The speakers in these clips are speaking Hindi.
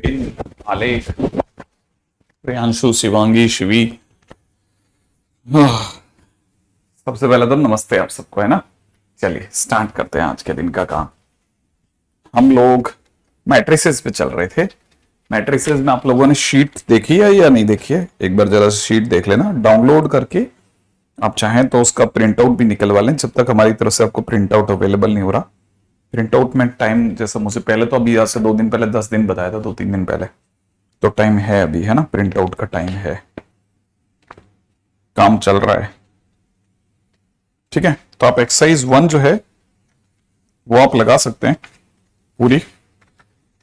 आलेख, प्रियांशु, शिवांगी, शिवी। सबसे पहले तो नमस्ते आप सबको, है ना। चलिए स्टार्ट करते हैं आज के दिन का काम। हम लोग मैट्रिसेस पे चल रहे थे। मैट्रिसेस में आप लोगों ने शीट देखी है या नहीं देखी है? एक बार जरा शीट देख लेना, डाउनलोड करके आप चाहें तो उसका प्रिंट आउट भी निकलवा लें, जब तक हमारी तरफ से आपको प्रिंट आउट अवेलेबल नहीं हो रहा। प्रिंट आउट में टाइम, जैसा मुझे पहले तो अभी आज से 2 दिन पहले 10 दिन बताया था, 2-3 दिन पहले, तो टाइम है अभी, है ना। प्रिंट आउट का टाइम है, काम चल रहा है, ठीक है। तो आप एक्सरसाइज 1 जो है वो आप लगा सकते हैं पूरी,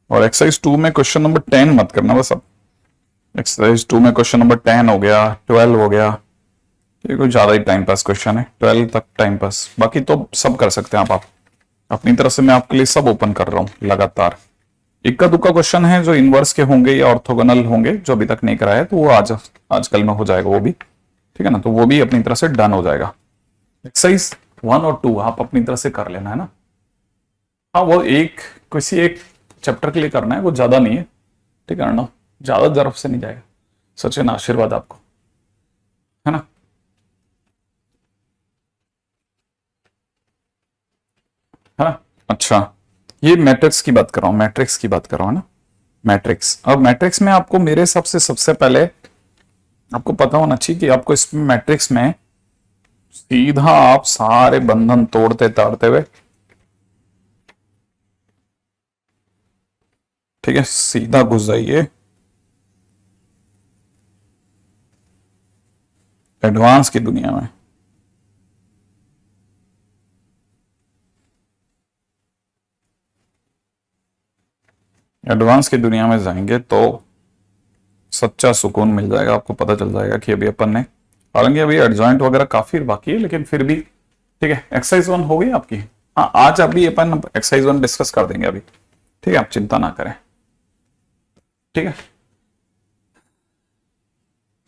और एक्सरसाइज 2 में क्वेश्चन नंबर 10 मत करना बस। अब एक्सरसाइज 2 में क्वेश्चन नंबर 10 हो गया, 12 हो गया, ये कोई ज्यादा ही टाइम पास क्वेश्चन है, 12 तक टाइम पास। बाकी तो सब कर सकते हैं आप अपनी तरफ से। मैं आपके लिए सब ओपन कर रहा हूं लगातार। इक्का दुक्का क्वेश्चन है जो इनवर्स के होंगे या ऑर्थोगोनल होंगे, जो अभी तक नहीं कराया है, तो वो आजकल में हो जाएगा वो भी, ठीक है ना। तो वो भी अपनी तरफ से डन हो जाएगा। एक्सरसाइज 1 और 2 आप अपनी तरफ से कर लेना, है ना। हाँ, वो किसी एक चैप्टर के लिए करना है, वो ज्यादा नहीं है, ठीक है ना। ज्यादा तरफ से नहीं जाएगा। सचिन, आशीर्वाद आपको, है ना। है ना। अच्छा, ये मैट्रिक्स की बात कर रहा हूं, मैट्रिक्स की बात कर रहा हूं, है ना। मैट्रिक्स, अब मैट्रिक्स में आपको मेरे हिसाब से सबसे पहले आपको पता होना चाहिए कि आपको इसमें मैट्रिक्स में सीधा आप सारे बंधन तोड़ते ताड़ते हुए, ठीक है, सीधा घुस जाइए एडवांस की दुनिया में। एडवांस की दुनिया में जाएंगे तो सच्चा सुकून मिल जाएगा, आपको पता चल जाएगा कि अभी अपन ने, हालांकि अभी एडजॉइंट वगैरह काफी बाकी है, लेकिन फिर भी ठीक है। एक्सरसाइज 1 हो गई आपकी। हाँ, आज अभी अपन एक्सरसाइज 1 डिस्कस कर देंगे अभी, ठीक है, आप चिंता ना करें, ठीक है।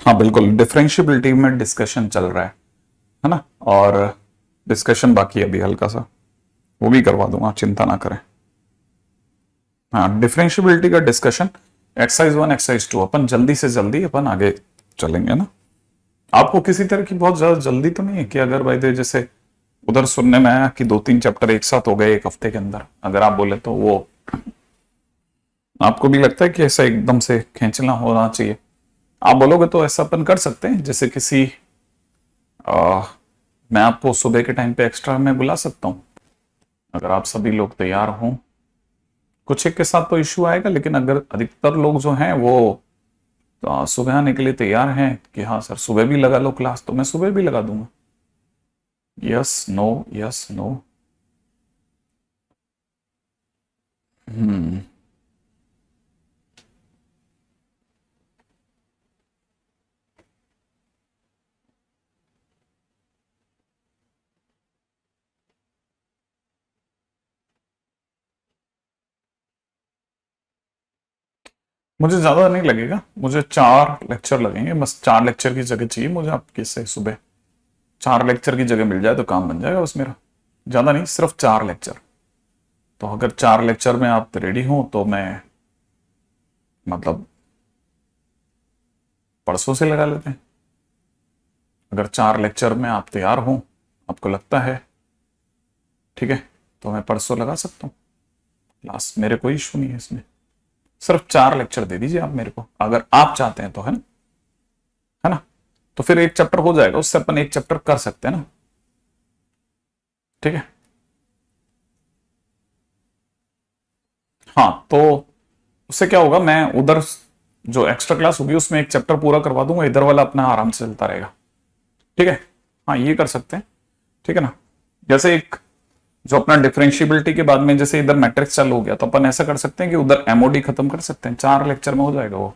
हाँ बिल्कुल, डिफरेंशियबिलिटी में डिस्कशन चल रहा है ना, और डिस्कशन बाकी है अभी हल्का सा, वो भी करवा दूंगा, चिंता ना करें। हाँ, डिफरेंशियबिलिटी का डिस्कशन एक्सरसाइज 1 एक्सरसाइज 2 अपन जल्दी से जल्दी अपन आगे चलेंगे ना। आपको किसी तरह की बहुत ज्यादा जल्दी तो नहीं है कि अगर भाई जैसे उधर सुनने में आया कि 2-3 चैप्टर एक साथ हो गए 1 हफ्ते के अंदर, अगर आप बोले तो वो आपको भी लगता है कि ऐसा एकदम से खींचना होना चाहिए, आप बोलोगे तो ऐसा अपन कर सकते हैं। जैसे किसी मैं आपको सुबह के टाइम पे एक्स्ट्रा में बुला सकता हूं, अगर आप सभी लोग तैयार हों। कुछ एक के साथ तो इश्यू आएगा, लेकिन अगर अधिकतर लोग जो हैं वो तो सुबह आने के लिए तैयार हैं कि हाँ सर सुबह भी लगा लो क्लास, तो मैं सुबह भी लगा दूंगा। Yes no, yes no. Hmm, मुझे ज्यादा नहीं लगेगा, मुझे 4 लेक्चर लगेंगे बस। 4 लेक्चर की जगह चाहिए मुझे आपके से सुबह। 4 लेक्चर की जगह मिल जाए तो काम बन जाएगा बस मेरा। ज्यादा नहीं, सिर्फ 4 लेक्चर। तो अगर 4 लेक्चर में आप रेडी हो तो मैं मतलब परसों से लगा लेते हैं। अगर 4 लेक्चर में आप तैयार हो, आपको लगता है ठीक है, तो मैं परसों लगा सकता हूँ क्लास, मेरे कोई इशू नहीं है इसमें। सिर्फ 4 लेक्चर दे दीजिए आप मेरे को, अगर आप चाहते हैं तो, है ना, है ना। तो फिर एक चैप्टर हो जाएगा, उससे अपन एक चैप्टर कर सकते हैं ना, ठीक है। हाँ, तो उससे क्या होगा, मैं उधर जो एक्स्ट्रा क्लास होगी उसमें एक चैप्टर पूरा करवा दूंगा, इधर वाला अपना आराम से चलता रहेगा, ठीक है। हाँ, ये कर सकते हैं, ठीक है ना। जैसे एक जो अपना डिफरेंशियबिलिटी के बाद में जैसे इधर मैट्रिक्स चालू हो गया, तो अपन ऐसा कर सकते हैं कि उधर एमओडी खत्म कर सकते हैं, 4 लेक्चर में हो जाएगा वो,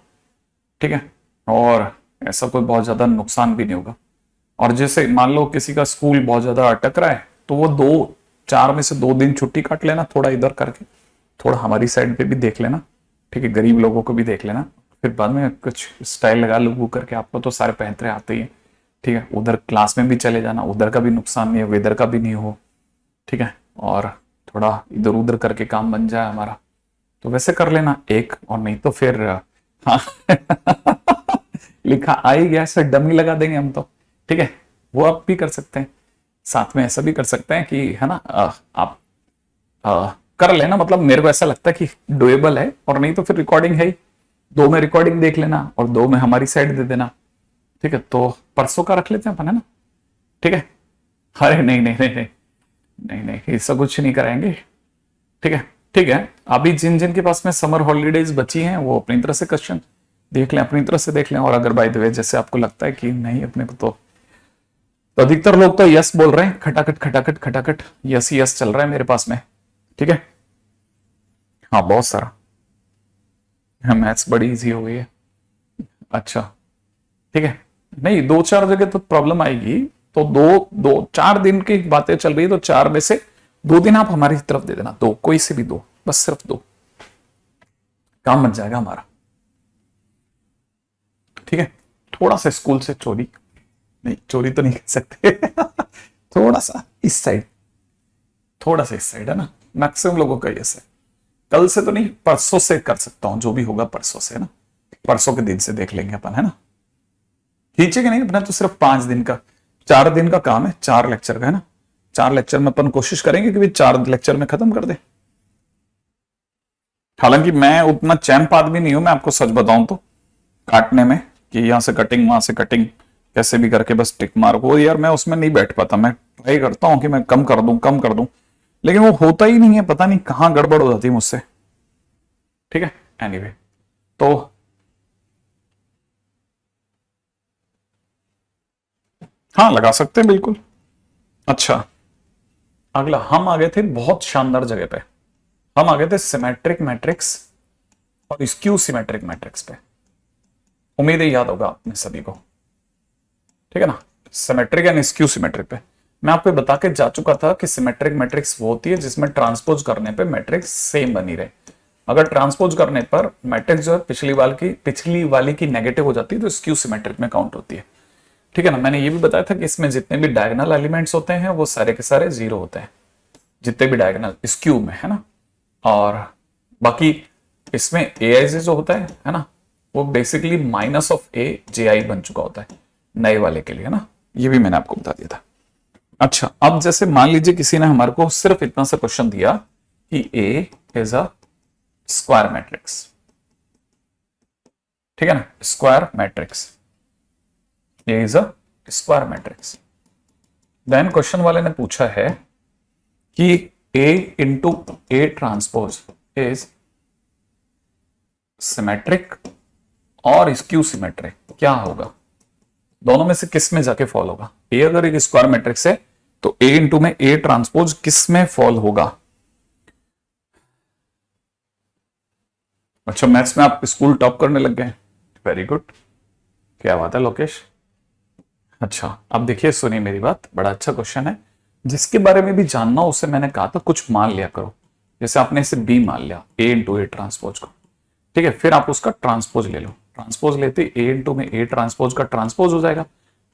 ठीक है। और ऐसा कोई बहुत ज्यादा नुकसान भी नहीं होगा। और जैसे मान लो किसी का स्कूल बहुत ज्यादा अटक रहा है, तो वो 4 में से 2 दिन छुट्टी काट लेना, थोड़ा इधर करके, थोड़ा हमारी साइड पे भी देख लेना, ठीक है, गरीब लोगों को भी देख लेना। फिर बाद में कुछ स्टाइल लगा लो करके, आपको तो सारे पैंतरे आते ही हैं, ठीक है। उधर क्लास में भी चले जाना, उधर का भी नुकसान नहीं हो, इधर का भी नहीं हो, ठीक है। और थोड़ा इधर उधर करके काम बन जाए हमारा, तो वैसे कर लेना एक, और नहीं तो फिर हाँ लिखा आ ही गया, ऐसा डमी लगा देंगे हम तो, ठीक है। वो आप भी कर सकते हैं, साथ में ऐसा भी कर सकते हैं कि है ना आप कर लेना, मतलब मेरे को ऐसा लगता है कि डुएबल है, और नहीं तो फिर रिकॉर्डिंग है ही, 2 में रिकॉर्डिंग देख लेना और 2 में हमारी साइड दे देना, ठीक है। तो परसों का रख लेते हैं अपन, है ना, ठीक है। अरे नहीं नहीं नहीं नहीं नहीं नहीं, ऐसा कुछ नहीं कराएंगे, ठीक है ठीक है। अभी जिन जिन के पास में समर हॉलीडेज बची हैं वो अपनी तरह से क्वेश्चन देख लें, अपनी तरफ से देख लें। और अगर बाय द वे जैसे आपको लगता है कि नहीं अपने को, तो अधिकतर लोग तो यस बोल रहे हैं, खटाखट खटाखट खटाखट यस यस चल रहा है मेरे पास में, ठीक है। हाँ बहुत सारा, मैथ्स बड़ी इजी हो गई है। अच्छा ठीक है, नहीं 2-4 जगह तो प्रॉब्लम आएगी, तो 4 दिन की बातें चल रही है, तो 4 में से 2 दिन आप हमारी तरफ दे देना, 2 कोई से भी 2, बस सिर्फ 2, काम बन जाएगा हमारा, ठीक है। थोड़ा सा स्कूल से चोरी, नहीं चोरी तो नहीं कर सकते थोड़ा सा इस साइड, थोड़ा सा इस साइड, है ना, मैक्सिमम लोगों का यस है। कल से तो नहीं, परसों से कर सकता हूं, जो भी होगा परसों से, है ना, परसों के दिन से देख लेंगे अपन, है ना। खींचेगा नहीं अपना, तो सिर्फ 5 दिन का, 4 दिन का काम है, 4 लेक्चर का, है ना। 4 लेक्चर में अपन कोशिश करेंगे कि 4 लेक्चर में खत्म कर दे। हालांकि मैं उतना चैंप आदमी नहीं हूं, मैं आपको सच बताऊं तो, काटने में कि यहां से कटिंग वहां से कटिंग कैसे भी करके बस टिक मार को, यार मैं उसमें नहीं बैठ पाता। मैं ट्राई करता हूं कि मैं कम कर दूं कम कर दूं, लेकिन वो होता ही नहीं है, पता नहीं कहां गड़बड़ हो जाती है मुझसे, ठीक है। एनीवे तो हाँ लगा सकते हैं बिल्कुल। अच्छा अगला हम आ गए थे बहुत शानदार जगह पे, हम आ गए थे सिमेट्रिक मैट्रिक्स और स्क्यू सिमेट्रिक मैट्रिक्स पे। उम्मीद है याद होगा आपने सभी को, ठीक है ना। सिमेट्रिक एंड स्क्यू सिमेट्रिक पे मैं आपको बता के जा चुका था कि सिमेट्रिक मैट्रिक्स वो होती है जिसमें ट्रांसपोज करने पे मैट्रिक्स सेम बनी रहे। अगर ट्रांसपोज करने पर मैट्रिक्स जो है पिछली वाली की नेगेटिव हो जाती है, तो स्क्यू सिमेट्रिक में काउंट होती है, ठीक है ना। मैंने ये भी बताया था कि इसमें जितने भी डायगोनल एलिमेंट्स होते हैं वो सारे के सारे 0 होते हैं, जितने भी डायगोनल स्क्यू में, है ना। और बाकी इसमें ai जो होता है ना, वो basically minus of a ji बन चुका होता है नए वाले के लिए, है ना। ये भी मैंने आपको बता दिया था। अच्छा अब जैसे मान लीजिए किसी ने हमारे को सिर्फ इतना सा क्वेश्चन दिया कि a is a square matrix, ठीक है ना, square matrix, a is a square matrix. Then question वाले ने पूछा है कि a into a transpose is symmetric और स्क्यू सिमेट्रिक, क्या होगा, दोनों में से किस में जाके फॉल होगा। ए अगर एक स्क्वायर मैट्रिक्स है तो ए इंटू में ए ट्रांसपोज किस में फॉल होगा। अच्छा मैथ्स में आप स्कूल टॉप करने लग गए, वेरी गुड, क्या बात है लोकेश। अच्छा अब देखिए सुनिए मेरी बात, बड़ा अच्छा क्वेश्चन है, जिसके बारे में भी जानना हो उसे मैंने कहा था कुछ मान लिया करो। जैसे आपने इसे बी मान लिया, ए इंटू ए ट्रांसपोज को, ठीक है, फिर आप उसका ट्रांसपोज ले लो, ट्रांसपोज लेते ए इंटू में ए ट्रांसपोज का ट्रांसपोज हो जाएगा।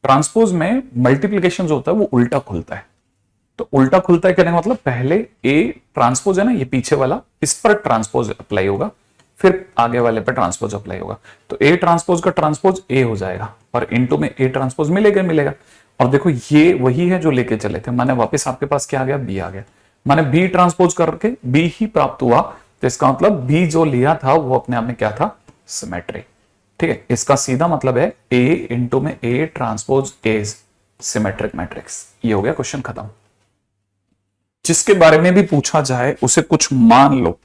ट्रांसपोज में मल्टीप्लीकेशन जो होता है वो उल्टा खुलता है, तो उल्टा खुलता है कहने का मतलब पहले ए ट्रांसपोज है ना, ये पीछे वाला, इस पर ट्रांसपोज अप्लाई होगा, फिर आगे वाले पर ट्रांसपोज अप्लाई होगा, तो ए ट्रांसपोज का ट्रांसपोज ए हो जाएगा और इंटू में ए ट्रांसपोज मिलेगा। और देखो ये वही है जो लेके चले थे, माने वापस आपके पास क्या आ गया, बी आ गया, माने बी ट्रांसपोज करके बी ही प्राप्त हुआ, तो इसका मतलब बी जो लिया था वो अपने आप में क्या था, सिमेट्रिक, ठीक है। इसका सीधा मतलब है a इंटू में a transpose is symmetric matrix. ये हो गया क्वेश्चन खत्म। जिसके बारे में भी पूछा जाए उसे कुछ मान लो,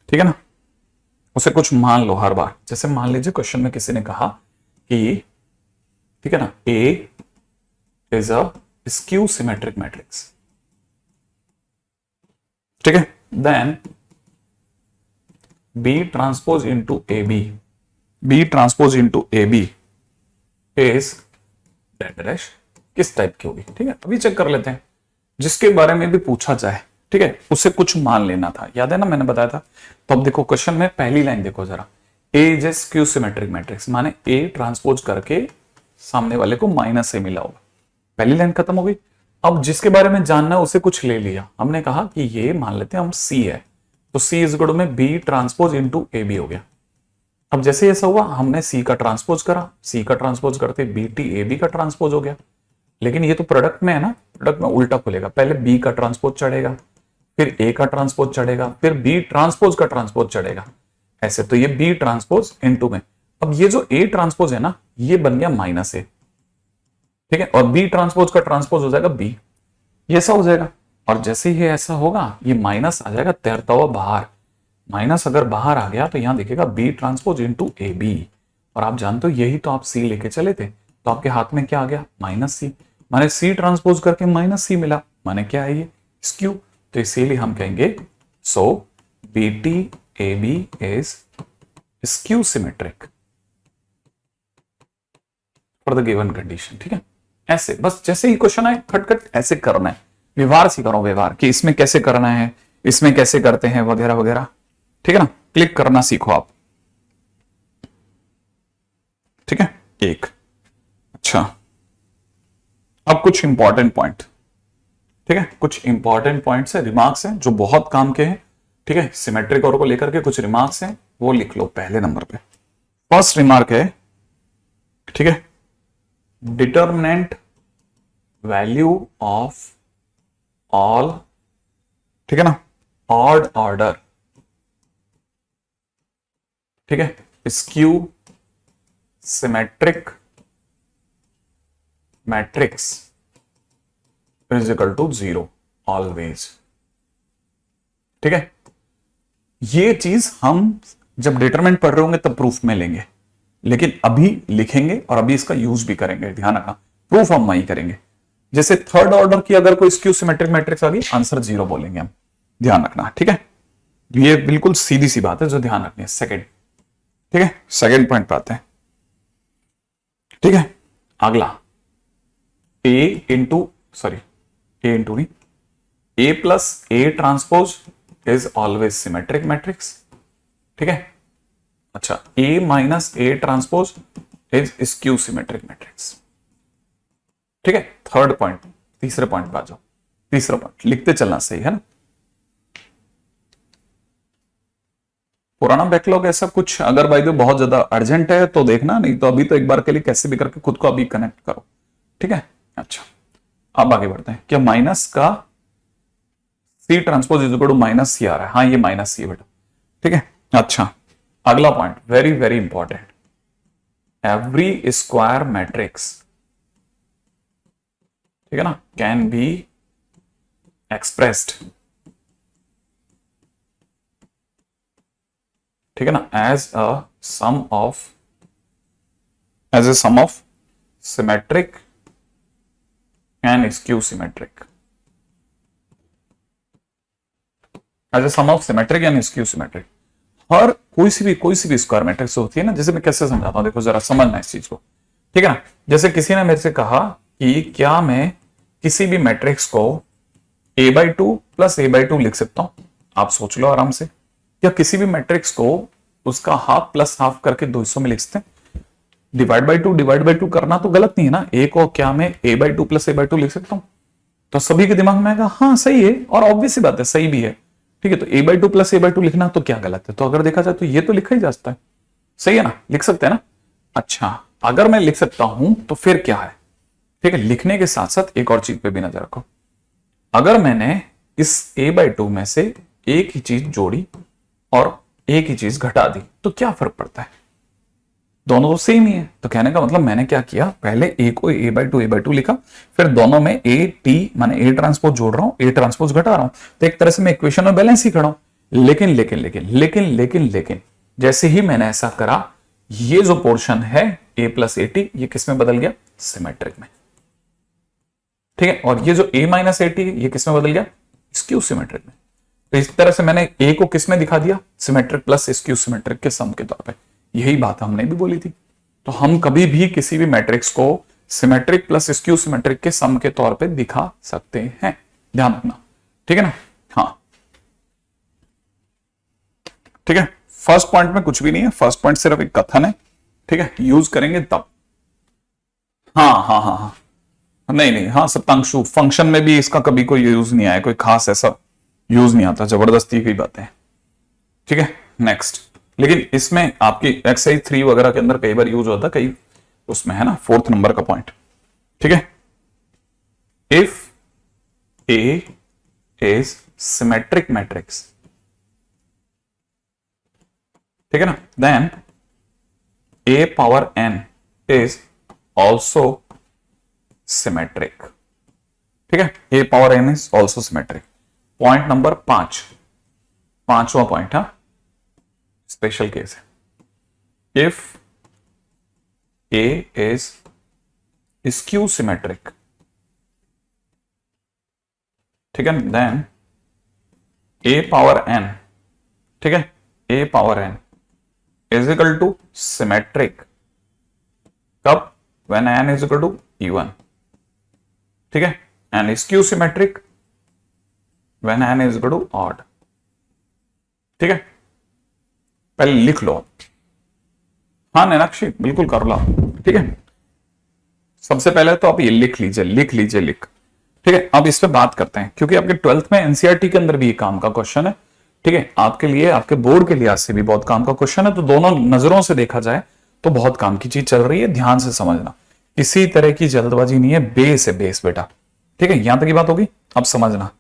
ठीक है ना, उसे कुछ मान लो हर बार। जैसे मान लीजिए क्वेश्चन में किसी ने कहा कि, ठीक है ना, a is a skew symmetric matrix, ठीक है, then b transpose into A B transpose into A B is dash किस टाइप की होगी, ठीक है। अभी चेक कर लेते हैं, जिसके बारे में भी पूछा जाए, ठीक है, उसे कुछ मान लेना था, याद है ना मैंने बताया था। तो अब देखो क्वेश्चन में पहली लाइन देखो जरा, A is a skew symmetric matrix, माने ए ट्रांसपोज करके सामने वाले को माइनस ए मिला होगा, पहली लाइन खत्म हो गई। अब जिसके बारे में जानना है उसे कुछ ले लिया, हमने कहा कि ये मान लेते हैं हम सी है, तो सी इज इक्वल टू में B transpose into A B हो गया। अब जैसे ऐसा हुआ, हमने सी का ट्रांसपोज करा, सी का ट्रांसपोज करते बी टी ए बी का ट्रांसपोज हो गया। लेकिन ये तो प्रोडक्ट में है ना, प्रोडक्ट में उल्टा खुलेगा, पहले बी का ट्रांसपोज चढ़ेगा, फिर ए का ट्रांसपोज चढ़ेगा, फिर बी ट्रांसपोज का ट्रांसपोज चढ़ेगा, ऐसे। तो ये बी ट्रांसपोज इनटू में, अब ये जो ए ट्रांसपोज है ना, ये बन गया माइनस ए, ठीक है, और बी ट्रांसपोज का ट्रांसपोज हो जाएगा बी, ये ऐसा हो जाएगा। और जैसे ही ऐसा होगा, ये माइनस आ जाएगा तैरता हुआ बाहर। माइनस अगर बाहर आ गया तो यहां देखिएगा B transpose into A B, और आप जानते हो यही तो आप सी लेके चले थे, तो आपके हाथ में क्या आ गया, माइनस सी। माने सी ट्रांसपोज करके माइनस सी मिला, माने क्या है ये, स्क्यू। तो इसीलिए हम कहेंगे so B T A B is skew symmetric for the given condition, ठीक है। ऐसे बस जैसे ही क्वेश्चन आए खटखट ऐसे करना है, व्यवहार सीख रहा हूं, व्यवहार कि इसमें कैसे करना है, इसमें कैसे करते हैं, वगैरह वगैरह, ठीक है ना। क्लिक करना सीखो आप, ठीक है। एक, अच्छा, अब कुछ इंपॉर्टेंट पॉइंट, ठीक है, कुछ इंपॉर्टेंट पॉइंट्स है, रिमार्क्स हैं जो बहुत काम के हैं, ठीक है। सिमेट्रिक और को लेकर के कुछ रिमार्क्स हैं, वो लिख लो पहले नंबर पे। फर्स्ट रिमार्क है, ठीक है, डिटर्मिनेंट वैल्यू ऑफ ऑल, ठीक है ना, ऑड ऑर्डर, ठीक है, skew symmetric matrix is equal to 0 always, ठीक है। ये चीज हम जब डिटरमिनेंट पढ़ रहे होंगे तब प्रूफ में लेंगे, लेकिन अभी लिखेंगे और अभी इसका यूज भी करेंगे, ध्यान रखना, प्रूफ हम वहीं करेंगे। जैसे थर्ड ऑर्डर की अगर कोई स्क्यू सिमेट्रिक मैट्रिक्स आ गई, आंसर 0 बोलेंगे हम, ध्यान रखना, ठीक है। ये बिल्कुल सीधी सी बात है जो ध्यान रखनी है। सेकंड, ठीक है, सेकंड पॉइंट पे आते हैं, ठीक है। अगला ए इंटू नहीं, A plus A transpose is always symmetric matrix, ठीक है। अच्छा, A minus A transpose is skew symmetric matrix, ठीक है। थर्ड पॉइंट, तीसरे पॉइंट पे आ जाओ। तीसरा पॉइंट लिखते चलना, सही है ना। पुराना बैकलॉग ऐसा कुछ अगर भाई बहुत ज्यादा अर्जेंट है तो देखना, नहीं तो अभी तो एक बार के लिए कैसे भी करके खुद को अभी कनेक्ट करो, ठीक है। अच्छा, अब आगे बढ़ते हैं। क्या माइनस का C transpose is equal to minus C आ रहा है? हाँ, ये माइनस सी है बेटा, ठीक है। अच्छा, अगला point very very important, every square matrix, ठीक है ना, कैन बी एक्सप्रेस्ड, ठीक है ना, as a sum of symmetric and skew symmetric, as a sum of symmetric and skew symmetric. हर कोई सी भी स्क्वायर मैट्रिक्स होती है ना, जैसे मैं कैसे समझाता हूं, देखो जरा समझना इस चीज को, ठीक है ना। जैसे किसी ने मेरे से कहा कि क्या मैं किसी भी मैट्रिक्स को a/2 प्लस a/2 लिख सकता हूं? आप सोच लो आराम से। या किसी भी मैट्रिक्स को उसका हाफ प्लस हाफ करके 2 हिस्सों में लिख सकते हैं? डिवाइड बाय टू करना तो गलत नहीं है ना। ए को क्या मैं a/2 प्लस a/2 लिख सकता हूं? तो सभी के दिमाग में आएगा हाँ सही है, और ऑब्वियस सी बात है सही भी है, ठीक है। तो a/2 प्लस a/2 लिखना तो क्या गलत है? तो अगर देखा जाए तो ये तो लिखा ही जा सकता है, सही है ना, लिख सकते हैं ना। अच्छा, अगर मैं लिख सकता हूं तो फिर क्या है, ठीक है। लिखने के साथ साथ एक और चीज पे भी नजर रखो, अगर मैंने इस a/2 में से एक ही चीज जोड़ी और एक ही चीज घटा दी तो क्या फर्क पड़ता है? दोनों तो सेम ही है। तो कहने का मतलब मैंने क्या किया, पहले ए को a/2 लिखा, फिर दोनों में ए टी माने ए ट्रांसपोज जोड़ रहा हूं, ए ट्रांसपोज घटा रहा हूं, तो एक तरह से मैं इक्वेशन में बैलेंस ही खड़ा हूं। लेकिन लेकिन लेकिन लेकिन लेकिन लेकिन जैसे ही मैंने ऐसा करा, ये जो पोर्शन है a प्लस ए टी, ये किस में बदल गया? सिमेट्रिक में, ठीक है। और ये जो a माइनस ए टी, ये किस में बदल गया? स्क्यू सिमेट्रिक में। तो इस तरह से मैंने a को किस में दिखा दिया? सिमेट्रिक प्लस स्क्यू सिमेट्रिक के सम के तौर पे। यही बात हमने भी बोली थी। तो हम कभी भी किसी भी मैट्रिक्स को सिमेट्रिक प्लस स्क्यू सिमेट्रिक के सम के तौर पे दिखा सकते हैं, ध्यान रखना, ठीक है ना। हाँ, ठीक है। फर्स्ट पॉइंट में कुछ भी नहीं है, फर्स्ट पॉइंट सिर्फ एक कथन है, ठीक है, यूज करेंगे तब। हाँ हाँ हाँ हाँ, नहीं, हाँ सप्तांशु फंक्शन में भी इसका कभी कोई यूज नहीं आया, कोई खास ऐसा यूज नहीं आता, जबरदस्ती की बातें, ठीक है, नेक्स्ट। लेकिन इसमें आपकी एक्सरसाइज 3 वगैरह के अंदर कई बार यूज होता है, कई उसमें है ना 4th नंबर का पॉइंट। ठीक है, if A is symmetric matrix, ठीक है ना, then A power N is also symmetric. ठीक है, A power N is also symmetric. Point number 5, 5वां पॉइंट, हा, स्पेशल केस है। If A is skew symmetric, ठीक है, देन ए पावर एन, ठीक है, A power N is equal to symmetric कब, when N is equal to even. ठीक है, and skew symmetric when N is equal to odd. ठीक है, पहले लिख लो। हाँ नैनाक्षी, बिल्कुल कर लो। ठीक है, सबसे पहले तो आप ये लिख लीजिए, लिख लीजिए, लिख। ठीक है, अब इस पे बात करते हैं, क्योंकि आपके 12th में एनसीईआरटी के अंदर भी ये काम का क्वेश्चन है। ठीक है, आपके लिए, आपके बोर्ड के लिहाज से भी बहुत काम का क्वेश्चन है, तो दोनों नजरों से देखा जाए तो बहुत काम की चीज चल रही है, ध्यान से समझना। किसी तरह की जल्दबाजी नहीं है, बेस है, बेस बेटा। ठीक है, यहां तक की बात होगी। अब समझना,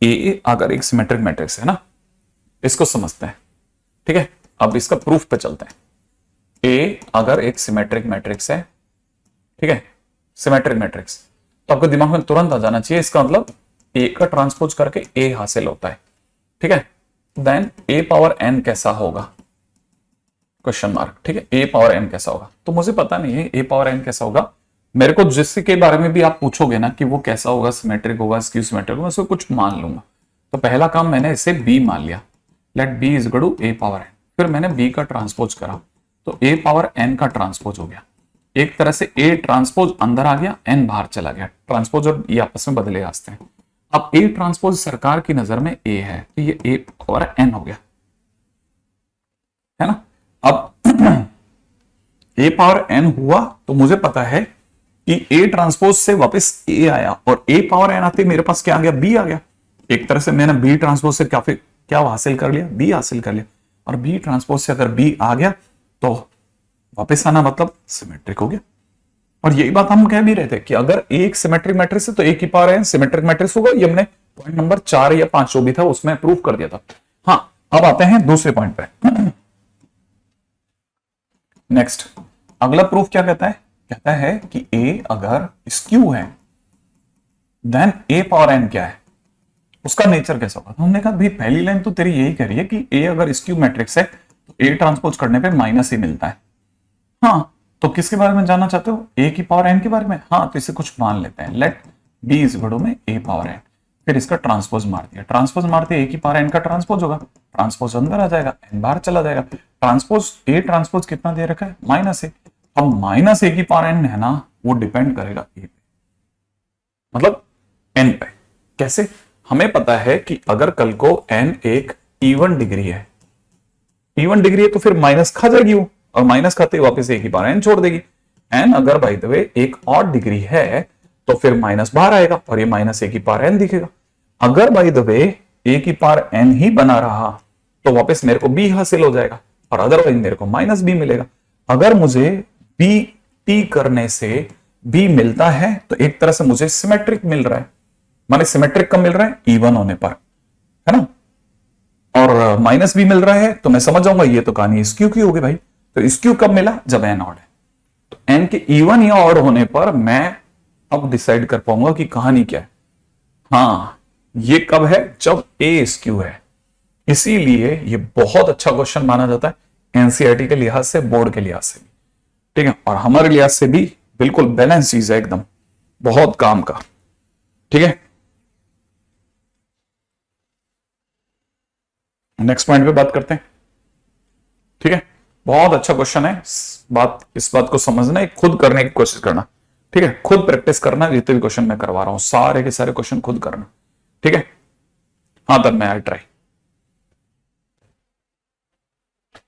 ए अगर एक सिमेट्रिक मैट्रिक्स है ना, इसको समझते हैं। ठीक है, अब इसका प्रूफ पे चलते हैं। ए अगर एक सिमेट्रिक मैट्रिक्स है, ठीक है, सिमेट्रिक मैट्रिक्स, तो आपको दिमाग में तुरंत आ जाना चाहिए, इसका मतलब ए का ट्रांसपोज करके ए हासिल होता है। ठीक है, देन ए पावर एन कैसा होगा, क्वेश्चन मार्क। ठीक है, ए पावर एन कैसा होगा, तो मुझे पता नहीं है ए पावर एन कैसा होगा। मेरे को जिसके बारे में भी आप पूछोगे ना कि वो कैसा होगा, सिमेट्रिक होगा, स्क्यू सिमेट्रिक होगा, उसको कुछ मान लूंगा। तो पहला काम मैंने इसे बी मान लिया, let B is equal to A power N. फिर मैंने बी का ट्रांसपोज करा, तो ए पावर एन का ट्रांसपोज हो गया। एक तरह से ए ट्रांसपोज अंदर आ गया, एन बाहर चला गया। ट्रांसपोज और ये आपस में बदले रास्ते हैं। अब ए ट्रांसपोज सरकार की नजर में ए है, तो ये ए पावर एन हो गया, है ना। अब ए पावर एन हुआ तो मुझे पता है कि ए ट्रांसपोज से वापस ए आया, और ए पावर एन आते मेरे पास क्या आ गया, बी आ गया। एक तरह से मैंने बी ट्रांसपोज से काफी क्या हासिल कर लिया, बी हासिल कर लिया। और बी ट्रांसपोज से अगर बी आ गया तो वापस आना मतलब सिमेट्रिक हो गया। और यही बात हम कह भी रहे थे कि अगर एक सिमेट्रिक मैट्रिक्स है तो एक ही पावर एन सिमेट्रिक मैट्रिक्स होगा। ये हमने पॉइंट नंबर 4 या 5 जो भी था उसमें प्रूव कर दिया था। हाँ, अब आते हैं दूसरे पॉइंट पे। नेक्स्ट, अगला प्रूफ क्या कहता है, कहता है कि ए अगर स्क्यू है देन ए पावर एन क्या है, उसका नेचर कैसा होगा। तो हमने कहा भाई पहली लाइन तो तेरी यही कह रही है कि ए अगर स्क्यू मैट्रिक्स है तो ए ट्रांसपोज करने पे माइनस ही मिलता है। हाँ, तो किसके बारे में जानना चाहते हो, ए की पावर एन के बारे में। हाँ, तो इसे कुछ मान लेते हैं, let B is equal to में ए पावर एन। फिर इसका ट्रांसपोज मार दिया, ट्रांसपोज मारते ए की पावर एन का ट्रांसपोज होगा, ट्रांसपोज अंदर आ जाएगा, एन बाहर चला जाएगा। ट्रांसपोज ए ट्रांसपोज कितना दे रखा है, माइनस ए। अब माइनस ए की पावर एन है ना, वो डिपेंड करेगा ए पे, मतलब एन पे। कैसे, हमें पता है कि अगर कल को एन एक इवन डिग्री है, इवन डिग्री है तो फिर माइनस खा जाएगी वो, और माइनस खाते ही वापस ए की पावर एन छोड़ देगी। एन अगर बाय द वे एक ऑड डिग्री है तो फिर माइनस बाहर आएगा और ये माइनस ए की पावर एन दिखेगा। अगर बाय द वे ए की पावर एन ही बना रहा तो वापस मेरे को बी हासिल हो जाएगा, और अदरवाइज मेरे को माइनस बी मिलेगा। अगर मुझे बी टी करने से बी मिलता है तो एक तरह से मुझे सिमेट्रिक मिल रहा है, माने सिमेट्रिक कब मिल रहा है, इवन होने पर, है ना। और माइनस बी मिल रहा है तो मैं समझ जाऊंगा ये तो कहानी स्क्यू की होगी भाई। तो स्क्यू कब मिला, जब एन ऑड है। तो एन के इवन या ऑड होने पर मैं अब डिसाइड कर पाऊंगा कि कहानी क्या है। हाँ, ये कब है, जब ए स्क्यू है। इसीलिए ये बहुत अच्छा क्वेश्चन माना जाता है एनसीईआरटी के लिहाज से, बोर्ड के लिहाज से भी, ठीक है, और हमारे लिहाज से भी बिल्कुल बैलेंस चीज है, एकदम बहुत काम का। ठीक है, नेक्स्ट पॉइंट पे बात करते हैं। ठीक है, बहुत अच्छा क्वेश्चन है, इस बात को समझना है, खुद करने की कोशिश करना। ठीक है, खुद प्रैक्टिस करना, जितने भी क्वेश्चन मैं करवा रहा हूं सारे के सारे क्वेश्चन खुद करना। ठीक है, हाँ तब मैं आई ट्राई।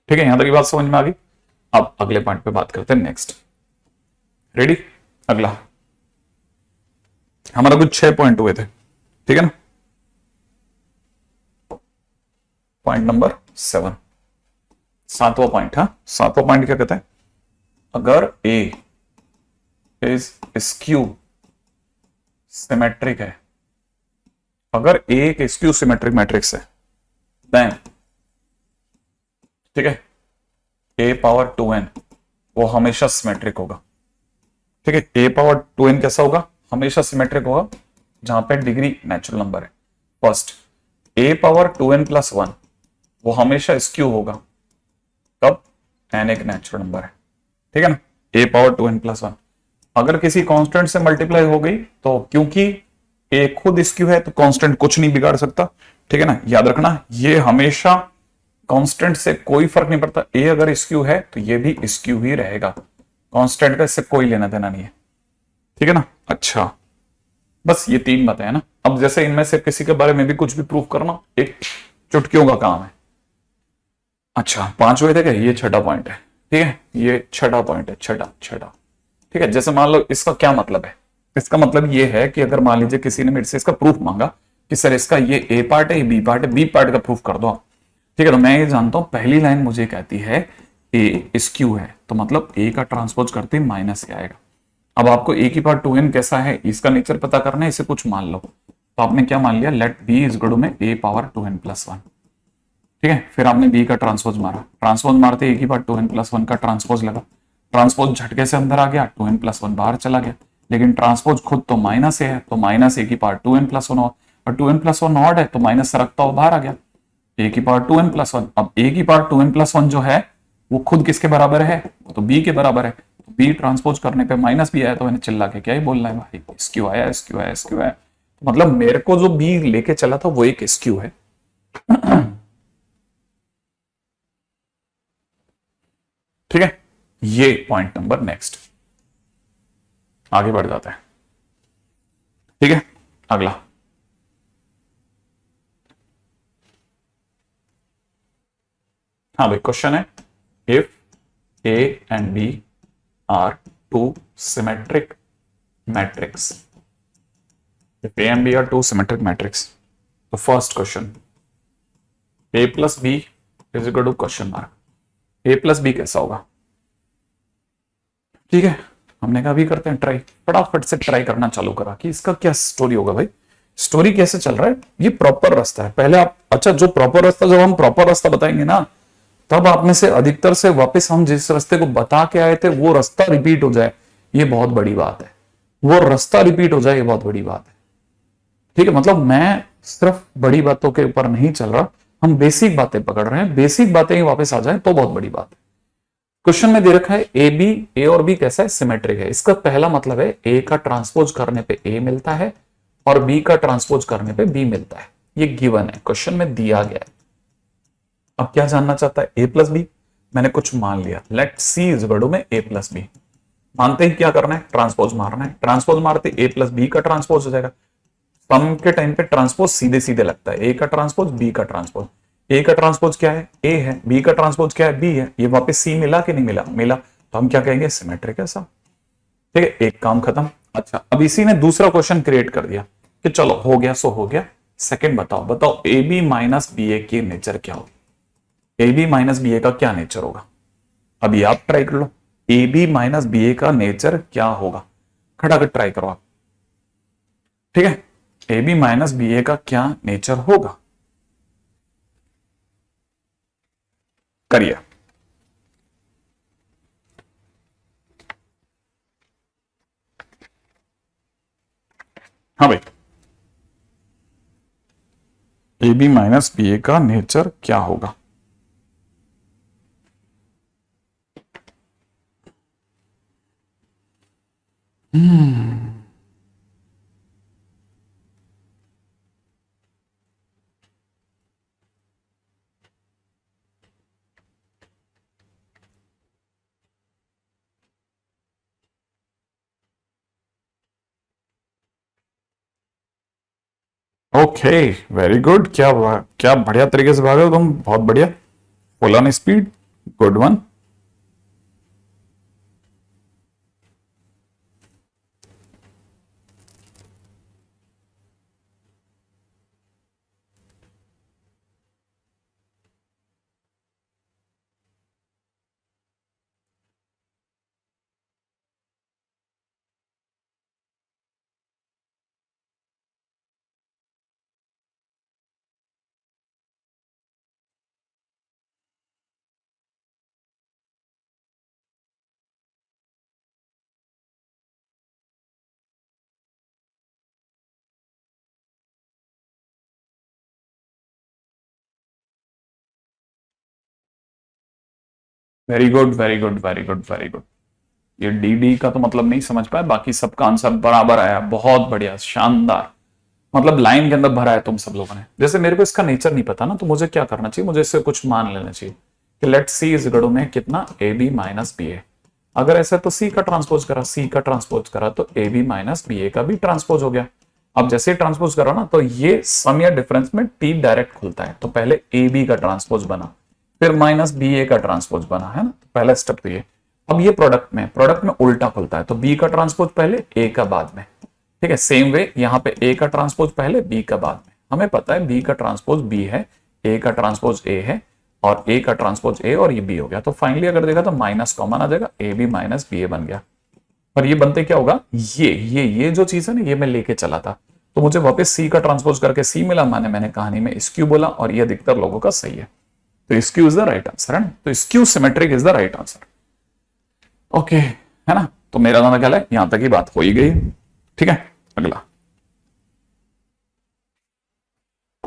ठीक है, यहां तक की बात समझ में आ गई। अब अगले पॉइंट पे बात करते हैं, नेक्स्ट। रेडी, अगला हमारा कुछ 6 पॉइंट हुए थे, ठीक है ना। पॉइंट नंबर 7, सातवां पॉइंट, हाँ सातवां पॉइंट क्या कहता है, अगर ए इज स्क्यू सिमेट्रिक है, अगर ए एक स्क्यू सिमेट्रिक मैट्रिक्स है देन, ठीक है, ए पावर 2n वो हमेशा सिमेट्रिक होगा। ठीक है, ए पावर 2n कैसा होगा, हमेशा सिमेट्रिक होगा जहां पे डिग्री नेचुरल नंबर है। फर्स्ट, ए पावर 2n प्लस 1 वो हमेशा स्क्यू होगा, तब n एक नेचुरल नंबर है। ठीक है ना, ए पावर 2n प्लस 1 अगर किसी कांस्टेंट से मल्टीप्लाई हो गई तो क्योंकि ए खुद स्क्यू है तो कांस्टेंट कुछ नहीं बिगाड़ सकता। ठीक है ना, याद रखना ये हमेशा कांस्टेंट से कोई फर्क नहीं पड़ता, ए अगर स्क्यू है तो ये भी स्क्यू ही रहेगा, कांस्टेंट का इससे कोई लेना देना नहीं है। ठीक है ना, अच्छा बस ये तीन बातें हैं ना। अब जैसे इनमें से किसी के बारे में भी कुछ भी प्रूफ करना एक चुटकियों का काम है। अच्छा 5 हुए थे क्या, ये छठा पॉइंट है। ठीक है, ये छठा पॉइंट है, छठा छठा। ठीक है, जैसे मान लो इसका क्या मतलब है, इसका मतलब ये है कि अगर मान लीजिए किसी ने मेरे से इसका प्रूफ मांगा कि सर इसका ये ए पार्ट है, ये बी पार्ट है, बी पार्ट का प्रूफ कर दो आप। ठीक है, तो मैं ये जानता हूं पहली लाइन मुझे कहती है ए स्क्यू है, तो मतलब ए का ट्रांसपोज करते ही माइनस क्या आएगा। अब आपको ए की पावर 2n कैसा है इसका नेचर पता करना है, इसे कुछ मान लो, तो आपने क्या मान लिया, let B is equal to में ए पावर 2n प्लस 1। ठीक है, फिर आपने बी का ट्रांसपोज मारा, ट्रांसपोज मारते ए की पावर 2n प्लस 1 का ट्रांसपोज लगा, ट्रांसपोज झटके से अंदर आ गया, 2n प्लस 1 बाहर चला गया, लेकिन ट्रांसपोज खुद तो माइनस है, तो माइनस ए की पावर 2n प्लस 1 और 2n प्लस 1 ऑड है तो माइनस से रखता हुआ बाहर आ गया, ए की पावर 2n प्लस 1। अब ए की पावर 2n प्लस 1 जो है वो खुद किसके बराबर है, तो बी के बराबर है, तो बी ट्रांसपोज करने पे माइनस भी आया, तो मैंने चिल्ला के क्या ही बोलना है भाई, स्क्यू आया, स्क्यू आया, स्क्यू आया। तो मतलब मेरे को जो बी लेके चला था वो एक स्क्यू है। ठीक है, ये पॉइंट नंबर नेक्स्ट, आगे बढ़ जाता है। ठीक है, अगला हाँ भाई, क्वेश्चन है if A and B are two symmetric matrix, if A and B are two symmetric matrix, तो first question A plus B is equal to question mark, A plus B कैसा होगा। ठीक है, हमने कहा अभी करते हैं ट्राई, फटाफट से ट्राई करना चालू करा कि इसका क्या स्टोरी होगा भाई, स्टोरी कैसे चल रहा है, ये प्रॉपर रास्ता है पहले आप, अच्छा जो प्रॉपर रास्ता, जब हम प्रॉपर रास्ता बताएंगे ना तब आप में से अधिकतर से वापस हम जिस रास्ते को बता के आए थे वो रास्ता रिपीट हो जाए, ये बहुत बड़ी बात है, वो रास्ता रिपीट हो जाए ये बहुत बड़ी बात है। ठीक है, मतलब मैं सिर्फ बड़ी बातों के ऊपर नहीं चल रहा, हम बेसिक बातें पकड़ रहे हैं, बेसिक बातें ही वापस आ जाए तो बहुत बड़ी बात है। क्वेश्चन में दे रखा है ए बी, ए और बी कैसा है, सिमेट्रिक है, इसका पहला मतलब है ए का ट्रांसपोज करने पे ए मिलता है और बी का ट्रांसपोज करने पे बी मिलता है, ये गिवन है, क्वेश्चन में दिया गया है। अब क्या जानना चाहता है, ए प्लस बी, मैंने कुछ मान लिया, let C is equal to में ए प्लस बी, मानते ही क्या करना है, ट्रांसपोज मारना है, ट्रांसपोज मारते ए प्लस बी का ट्रांसपोज हो जाएगा, सम के टाइम पे ट्रांसपोज सीधे सीधे लगता है, ए का ट्रांसपोज बी का ट्रांसपोज, ए का ट्रांसपोज क्या है, ए है, बी का ट्रांसपोज क्या है, बी है, ये वापस सी मिला कि नहीं मिला, मिला, तो हम क्या कहेंगे, सिमेट्रिक है सब। ठीक है, एक काम खत्म। अच्छा अब इसी ने दूसरा क्वेश्चन क्रिएट कर दिया कि चलो हो गया सो हो गया, सेकंड बताओ, बताओ ए बी माइनस बी ए की नेचर क्या होगी, ए बी माइनस बी ए का क्या नेचर होगा, अभी आप ट्राई कर लो, ए बी माइनस बी ए का नेचर क्या होगा, खटाखट ट्राई करो आप। ठीक है, ए बी माइनस बी ए का क्या नेचर होगा, करिए। हाँ भाई, ए बी माइनस बी ए का नेचर क्या होगा, ओके वेरी गुड, क्या क्या बढ़िया तरीके से भागे हो तुम, बहुत बढ़िया, full on speed, good one. Very good very good very good very good. ये डी डी का तो मतलब नहीं समझ पाया, बाकी सबका आंसर बराबर आया, बहुत बढ़िया, शानदार। मतलब लाइन के अंदर भरा है तुम सब लोगों ने। जैसे मेरे को इसका नेचर नहीं पता ना, तो मुझे क्या करना चाहिए, मुझे इससे कुछ मान लेना चाहिए कि लेट सी इज इक्वल में कितना, ए बी माइनस बी ए। अगर ऐसा तो सी का ट्रांसपोज करा, सी का ट्रांसपोज करा तो ए बी माइनस बी ए का भी ट्रांसपोज हो गया। अब जैसे ही ट्रांसपोज करा ना, तो ये सम या डिफरेंस में टी डायरेक्ट खुलता है, तो पहले ए बी का ट्रांसपोज बना, फिर माइनस बी ए का ट्रांसपोज बना, है ना। पहला स्टेप तो ये। अब ये प्रोडक्ट में उल्टा खुलता है, तो बी का ट्रांसपोज पहले, ए का बाद में। ठीक है, सेम वे यहाँ पे ए का ट्रांसपोज पहले, बी का बाद में। हमें पता है बी का ट्रांसपोज बी है, ए का ट्रांसपोज ए है, और ए का ट्रांसपोज ए, और ये बी हो गया। तो फाइनली अगर देखा तो माइनस कॉमन आ जाएगा, ए बी माइनस बी ए बन गया। और ये बनते क्या होगा, ये जो चीज है ना, ये मैं लेके चला था, तो मुझे वापस सी का ट्रांसपोज करके सी मिला। मैंने कहानी में स्क्यू बोला, और ये अधिकतर लोगों का सही है। तो skew is the right answer, है ना। तो skew symmetric is the right answer. Okay, है ना। तो मेरा नाम क्या है, यहां तक ही बात हो ही गई। ठीक है, अगला।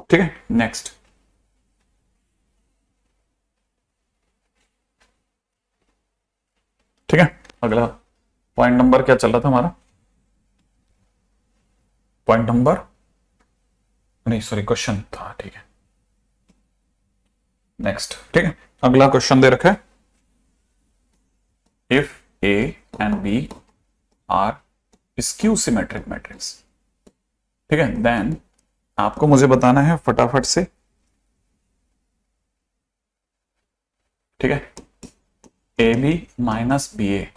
ठीक है, नेक्स्ट। ठीक है, अगला पॉइंट नंबर क्या चल रहा था हमारा, पॉइंट नंबर नहीं सॉरी क्वेश्चन था। ठीक है, नेक्स्ट। ठीक है, अगला क्वेश्चन दे रखा है, if A and B are skew symmetric matrix. ठीक है, देन आपको मुझे बताना है फटाफट से। ठीक है, A B minus B A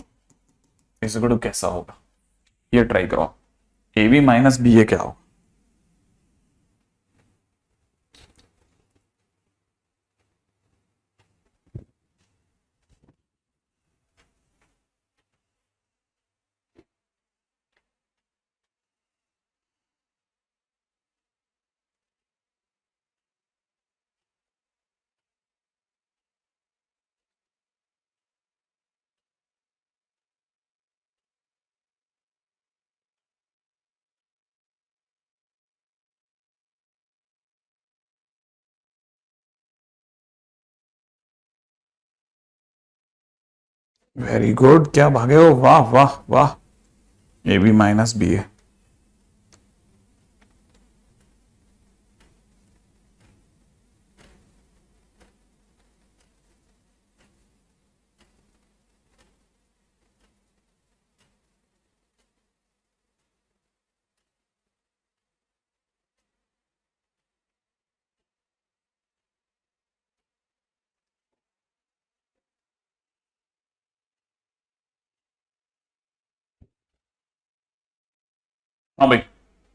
is equal to कैसा होगा, ये ट्राई करो। A B minus B A क्या होगा। वेरी गुड, क्या भागे हो, वाह वाह वाह। A B minus B A. हाँ भाई,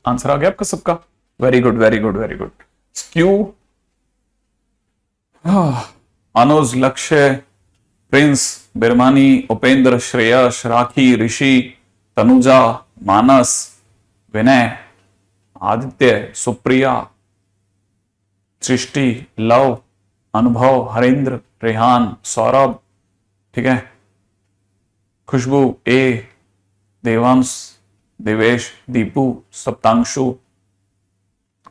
आंसर आ गया आपका सबका। Very good very good very good. Skew, Anuj, Lakshya, Prince, Birmani, Upendra, Shreyas, Rakhi, Rishi, Tanuja, Manas, Vinay, Aditya, Supriya, Srishti, Luv, Anubhav, Harendra, Rehan, Saurabh, ठीक है, खुशबू, ए, देवांश, देवेश, दीपू, सप्तांशु,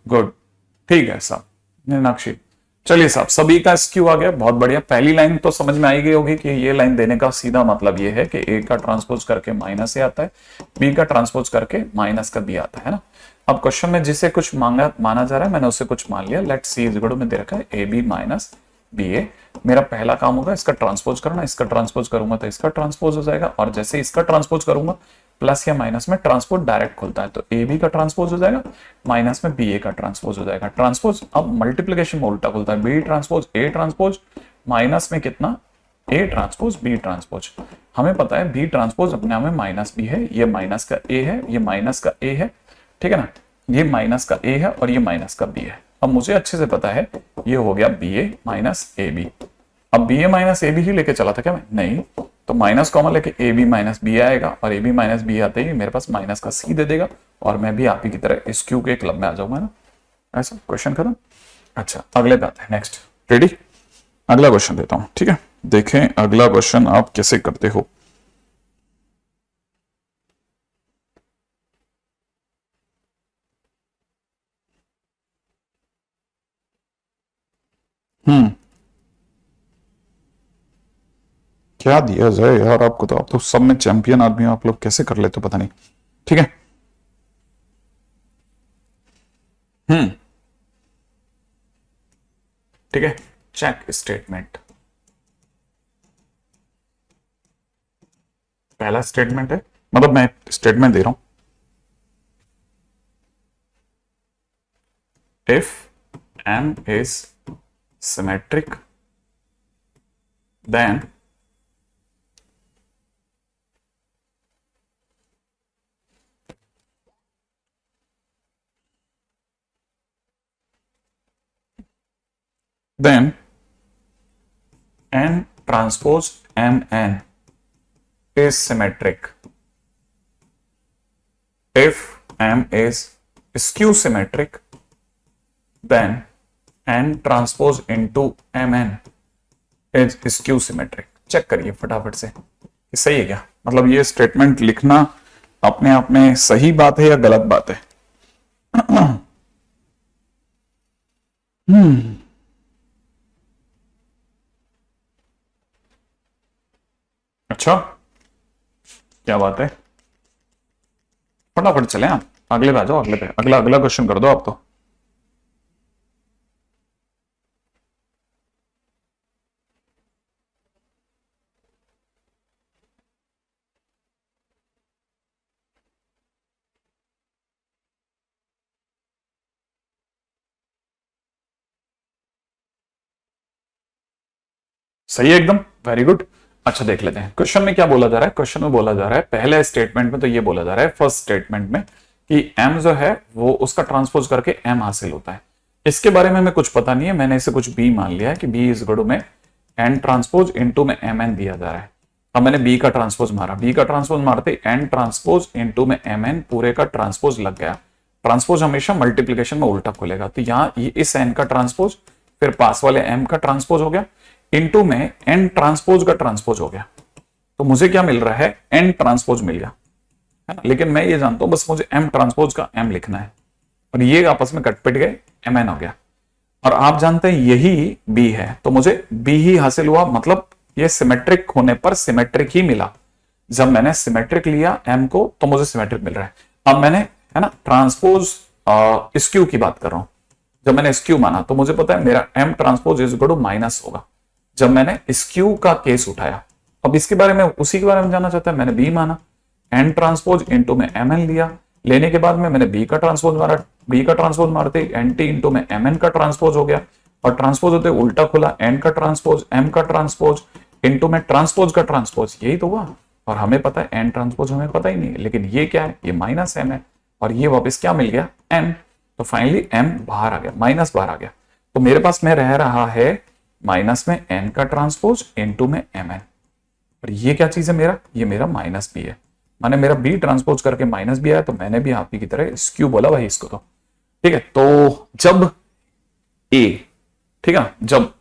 गुड। ठीक है साहब, मीनाक्षी। चलिए साहब, सभी का स्क्यू आ गया, बहुत बढ़िया। पहली लाइन तो समझ में आई गई होगी कि ये लाइन देने का सीधा मतलब ये है कि ए का ट्रांसपोज करके माइनस ए आता है, बी का ट्रांसपोज करके माइनस का बी आता है ना। अब क्वेश्चन में जिसे कुछ माना जा रहा है, मैंने उसे कुछ मान लिया। Let C is equal to में दे रखा है A B minus B A. मेरा पहला काम होगा इसका ट्रांसपोज करना, इसका ट्रांसपोज करूंगा तो इसका ट्रांसपोज हो जाएगा, और जैसे इसका ट्रांसपोज करूंगा प्लस या माइनस में ट्रांसपोज डायरेक्ट खुलता है, तो ए बी का ट्रांसपोज हो जाएगा, माइनस में बी ए का ट्रांसपोज हो जाएगा। ट्रांसपोज अब मल्टीप्लीकेशन में उल्टा खुलता है, B transpose A transpose, minus में कितना, ए ट्रांसपोज बी ट्रांसपोज। हमें पता है बी ट्रांसपोज अपने आप में माइनस बी है, ये माइनस का ए है, ये माइनस का ए है, ठीक है ना। ये माइनस का ए है और ये माइनस का बी है। अब मुझे अच्छे से पता है ये हो गया B A minus A B. अब B A minus A B ही लेके चला था क्या मैं, नहीं, तो माइनस कॉमन लेके ए बी माइनस बी आएगा, और ए बी माइनस बी आते ही मेरे पास माइनस का सी दे देगा, और मैं भी आप ही की तरह इस क्यू के क्लब में आ जाऊंगा ना। ऐसा क्वेश्चन खत्म। अच्छा, अगले पे आते हैं, नेक्स्ट। रेडी, अगला क्वेश्चन देता हूं, ठीक है। देखें अगला क्वेश्चन आप कैसे करते हो। हम्म क्या दिया जाए यार आपको, तो आप तो सब में चैंपियन आदमी हो, आप लोग कैसे कर लेते हो पता नहीं। ठीक है, ठीक है, चेक स्टेटमेंट। पहला स्टेटमेंट है, मतलब मैं स्टेटमेंट दे रहा हूं, if m is symmetric then n transpose mn is symmetric. If m is skew symmetric then n transpose into mn is skew symmetric. Check करिए फटाफट से कि सही है क्या, मतलब ये स्टेटमेंट लिखना अपने आप में सही बात है या गलत बात है। अच्छा, क्या बात है, फटाफट चले आप अगले पे आ जाओ, अगले पे, अगला अगला क्वेश्चन कर दो आप तो। सही है एकदम, वेरी गुड। अच्छा देख लेते हैं क्वेश्चन में क्या बोला जा रहा है। क्वेश्चन में बोला जा रहा है, पहले स्टेटमेंट में तो ये बोला जा रहा है, फर्स्ट स्टेटमेंट में, कि m जो है वो उसका ट्रांसपोज करके m हासिल होता है। इसके बारे में हमें कुछ पता नहीं है, मैंने इसे कुछ b मान लिया है कि b इस गड़ू में n ट्रांसपोज इंटू में mn दिया जा रहा है। अब मैंने b का ट्रांसपोज मारा, b का ट्रांसपोज मारते n ट्रांसपोज इंटू में mn पूरे का ट्रांसपोज लग गया। ट्रांसपोज हमेशा मल्टीप्लीकेशन में उल्टा खुलेगा, तो यहाँ इस n का ट्रांसपोज फिर पास वाले m का ट्रांसपोज हो गया, इंटू में n ट्रांसपोज का ट्रांसपोज हो गया। तो मुझे क्या मिल रहा है, n ट्रांसपोज मिल गया, है ना। लेकिन मैं ये जानता हूं बस मुझे m ट्रांसपोज का m लिखना है, और ये आपस में कट पिट गए, mn हो गया। और आप जानते हैं यही b है, तो मुझे b ही हासिल हुआ, मतलब ये सिमेट्रिक होने पर सिमेट्रिक ही मिला। जब मैंने सिमेट्रिक लिया m को तो मुझे सिमेट्रिक मिल रहा है। अब मैंने, है ना, ट्रांसपोज स्क्यू की बात कर रहा हूं, जब मैंने स्क्यू माना तो मुझे पता है मेरा m transpose is equal to minus होगा, जब मैंने स्क्यू का केस उठाया। अब इसके बारे में, उसी के बारे में जानना चाहता है, मैंने बी माना, एन ट्रांसपोज इंटू में एम एन लिया, लेने के बाद में मैंने बी का ट्रांसपोज मारा, बी का ट्रांसपोज मारते एन टी इंटू में एम एन का ट्रांसपोज हो गया, और ट्रांसपोज होते उल्टा खुला, एन का ट्रांसपोज एम का ट्रांसपोज इंटू में ट्रांसपोज का ट्रांसपोज, यही तो हुआ। और हमें पता है एन ट्रांसपोज हमें पता ही नहीं है, लेकिन ये क्या है, ये माइनस एम है, और ये वापस क्या मिल गया, एम। तो फाइनली एम बाहर आ गया, माइनस बाहर आ गया। तो मेरे पास में रह रहा है माइनस में n का ट्रांसपोज इंटू में mn, और ये क्या चीज है मेरा, ये मेरा माइनस b है। मैंने मेरा b ट्रांसपोज करके माइनस b आया, तो मैंने भी आप ही की तरह स्क्यू बोला भाई इसको। तो ठीक है, तो जब a, ठीक है, जब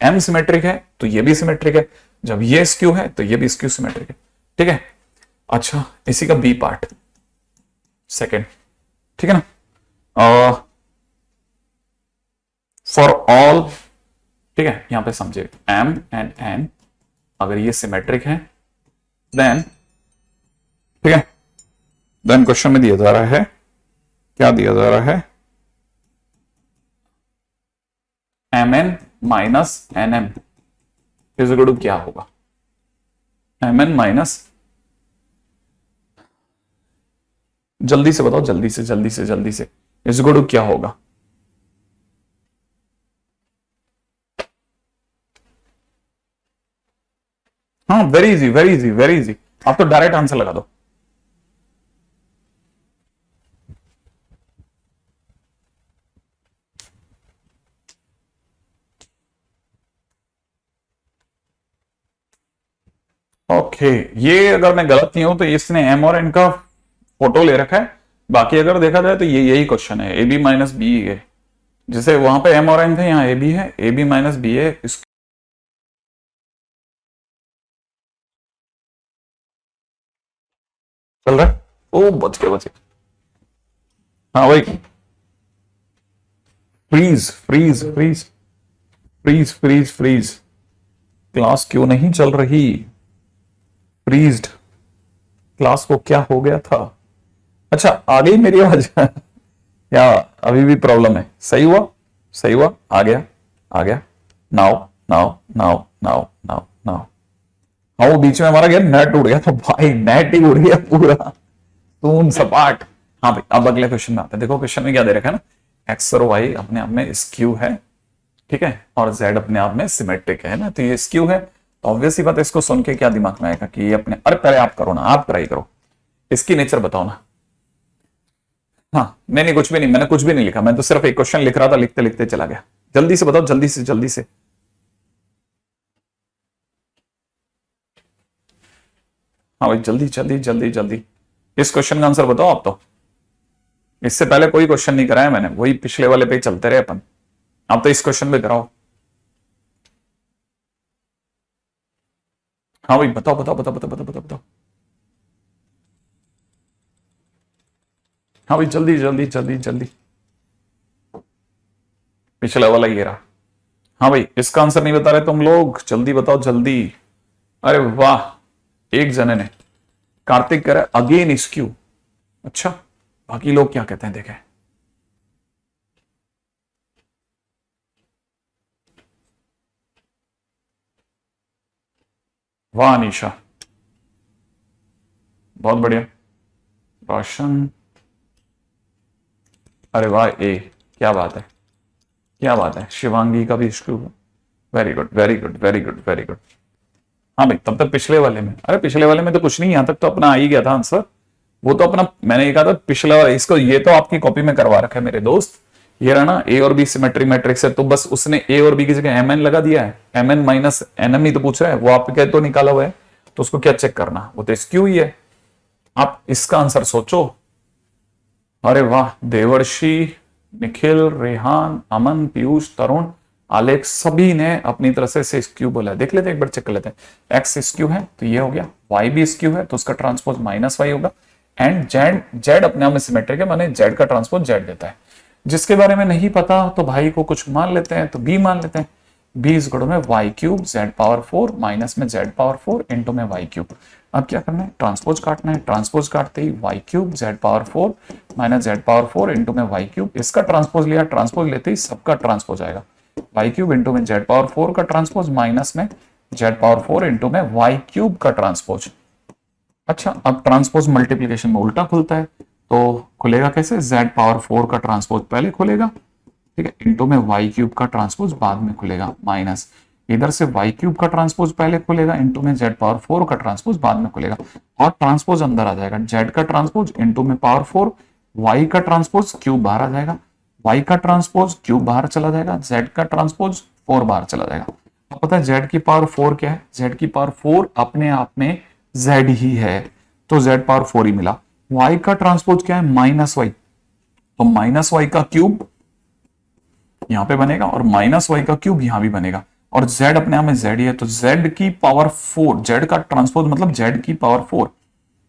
m सिमेट्रिक है तो ये भी सिमेट्रिक है, जब ये स्क्यू है तो ये भी स्क्यू सिमेट्रिक है। ठीक है, अच्छा इसी का b पार्ट सेकेंड, ठीक है ना, फॉर ऑल, ठीक है, यहां पे समझे m एंड n अगर ये सिमेट्रिक है देन, ठीक है, देन क्वेश्चन में दिया जा रहा है, क्या दिया जा रहा है, mn minus nm is equal to क्या होगा, mn माइनस, जल्दी से बताओ, जल्दी से जल्दी से जल्दी से, इज इक्वल टू क्या होगा। हाँ very easy very easy very easy, आप तो डायरेक्ट आंसर लगा दो। ओके, ये अगर मैं गलत नहीं हूं तो इसने एम और एन का फोटो ले रखा है, बाकी अगर देखा जाए तो ये यही क्वेश्चन है, ए बी माइनस बी है, जैसे वहां पे एम और एन थे, यहाँ ए बी है, ए बी माइनस बी है, चल रहा है, ओ बच गए बच गए। हाँ भाई, freeze freeze freeze freeze freeze freeze, class क्यों नहीं चल रही? फ्रीज्ड, क्लास को क्या हो गया था? अच्छा, आ गई मेरी आवाज या अभी भी प्रॉब्लम है? सही हुआ, सही हुआ, आ गया, आ गया। Now now now now now now. हाँ, वो बीच में हमारा गया, नेट उड़ गया, तो भाई नेट ही उड़ गया पूरा, तून सपाट। हाँ भाई, अब अगले क्वेश्चन में आते हैं। देखो क्वेश्चन में क्या दे रखा है ना, एक्स और वाई अपने आप में स्क्यू है, ठीक है, और जेड अपने आप में सिमेट्रिक है ना, तो ये स्क्यू है। तो ऑब्वियसली बात है, इसको सुन के क्या दिमाग में आएगा कि ये अपने, अरे पहले आप करो ना, आप ट्राई करो, इसकी नेचर बताओ ना। हाँ, नहीं कुछ भी नहीं, मैंने कुछ भी नहीं लिखा, मैं तो सिर्फ एक क्वेश्चन लिख रहा था, लिखते लिखते चला गया। जल्दी से बताओ, जल्दी से जल्दी से। हाँ भाई, जल्दी जल्दी जल्दी जल्दी, इस क्वेश्चन का आंसर बताओ आप तो। इससे पहले कोई क्वेश्चन नहीं कराया मैंने, वही पिछले वाले पे ही चलते रहे अपन, आप तो इस क्वेश्चन पे कराओ। हाँ भाई, बताओ बताओ बताओ बताओ बताओ बताओ बताओ। हाँ भाई, जल्दी जल्दी जल्दी जल्दी, पिछला वाला ये रहा। हाँ भाई, इसका आंसर नहीं बता रहे तुम लोग, जल्दी बताओ जल्दी। अरे वाह, एक जने ने, कार्तिक कह रहा है अगेन स्क्यू। अच्छा, बाकी लोग क्या कहते हैं देखें। वाह अनीशा, बहुत बढ़िया। रोशन, अरे वाह, ए, क्या बात है, क्या बात है। शिवांगी का भी skew, very good very good very good very good. हाँ भाई, तब तक पिछले वाले में, अरे पिछले वाले में तो कुछ नहीं, यहां तक तो अपना आ ही गया था आंसर। वो तो अपना, मैंने ये कहा था पिछला वाला, इसको ये तो आपकी कॉपी में करवा रखा है मेरे दोस्त। ये रहा ना, ए और बी सिमेट्री मैट्रिक्स है, तो बस उसने ए और बी की जगह एम एन लगा दिया है, M N minus N M ही तो पूछ रहा है, वो आपके तो निकाला हुआ है, तो उसको क्या चेक करना, वो तो स्क्यू ही है। आप इसका आंसर सोचो। अरे वाह, देवर्षि, निखिल, रेहान, अमन, पीयूष, तरुण, आलेख, सभी ने अपनी तरह से स्क्यू बोला है। देख लेते हैं, एक बार चेक कर लेते हैं। एक्स स्क्यू है तो ये हो गया, वाई भी स्क्यू है तो उसका ट्रांसपोज माइनस वाई होगा, एंड जेड, जेड अपने आप में सिमेट्रिक है, माने जेड का ट्रांसपोज जेड देता है। जिसके बारे में नहीं पता तो भाई को कुछ मान लेते हैं, तो बी मान लेते हैं। बी इज इक्वल में Y cube Z power 4 minus में जेड पावर 4 इंटू में वाई क्यूब। अब क्या करना है, ट्रांसपोज काटना है, ट्रांसपोज काटते ही Y cube Z power 4 minus Z power 4 into में वाई क्यूब, इसका ट्रांसपोज लिया, ट्रांसपोज लेते ही सबका ट्रांसपोज आएगा, वाई क्यूब इंटू में जेड पावर 4 का ट्रांसपोज माइनस में जेड पावर 4 इंटू में वाई क्यूब का ट्रांसपोज। अच्छा, अब ट्रांसपोज मल्टीप्लीकेशन में उल्टा खुलता है, तो खुलेगा कैसे, जेड पावर 4 का ट्रांसपोज पहले खुलेगा, ठीक है, इंटू में वाई क्यूब का ट्रांसपोज बाद में खुलेगा, माइनस इधर से वाई क्यूब का ट्रांसपोज पहले खुलेगा, इंटू में जेड पावर 4 का ट्रांसपोज बाद में खुलेगा, और ट्रांसपोज अंदर आ जाएगा, जेड का ट्रांसपोज इंटू में पावर 4, वाई का ट्रांसपोज क्यूब बाहर आ जाएगा, वाई का ट्रांसपोज क्यूब बाहर चला जाएगा, जेड का ट्रांसपोज 4 बाहर चला जाएगा। अब पता है जेड की पावर 4 क्या है, जेड की पावर 4 अपने आप में जेड ही है, तो जेड पावर 4 ही मिला। वाई का ट्रांसपोज क्या है, माइनस वाई, तो माइनस वाई का क्यूब यहां पे बनेगा और माइनस वाई का क्यूब यहां भी बनेगा, और z अपने आप में z ही है, तो z की पावर 4, z का ट्रांसपोज मतलब z की पावर 4।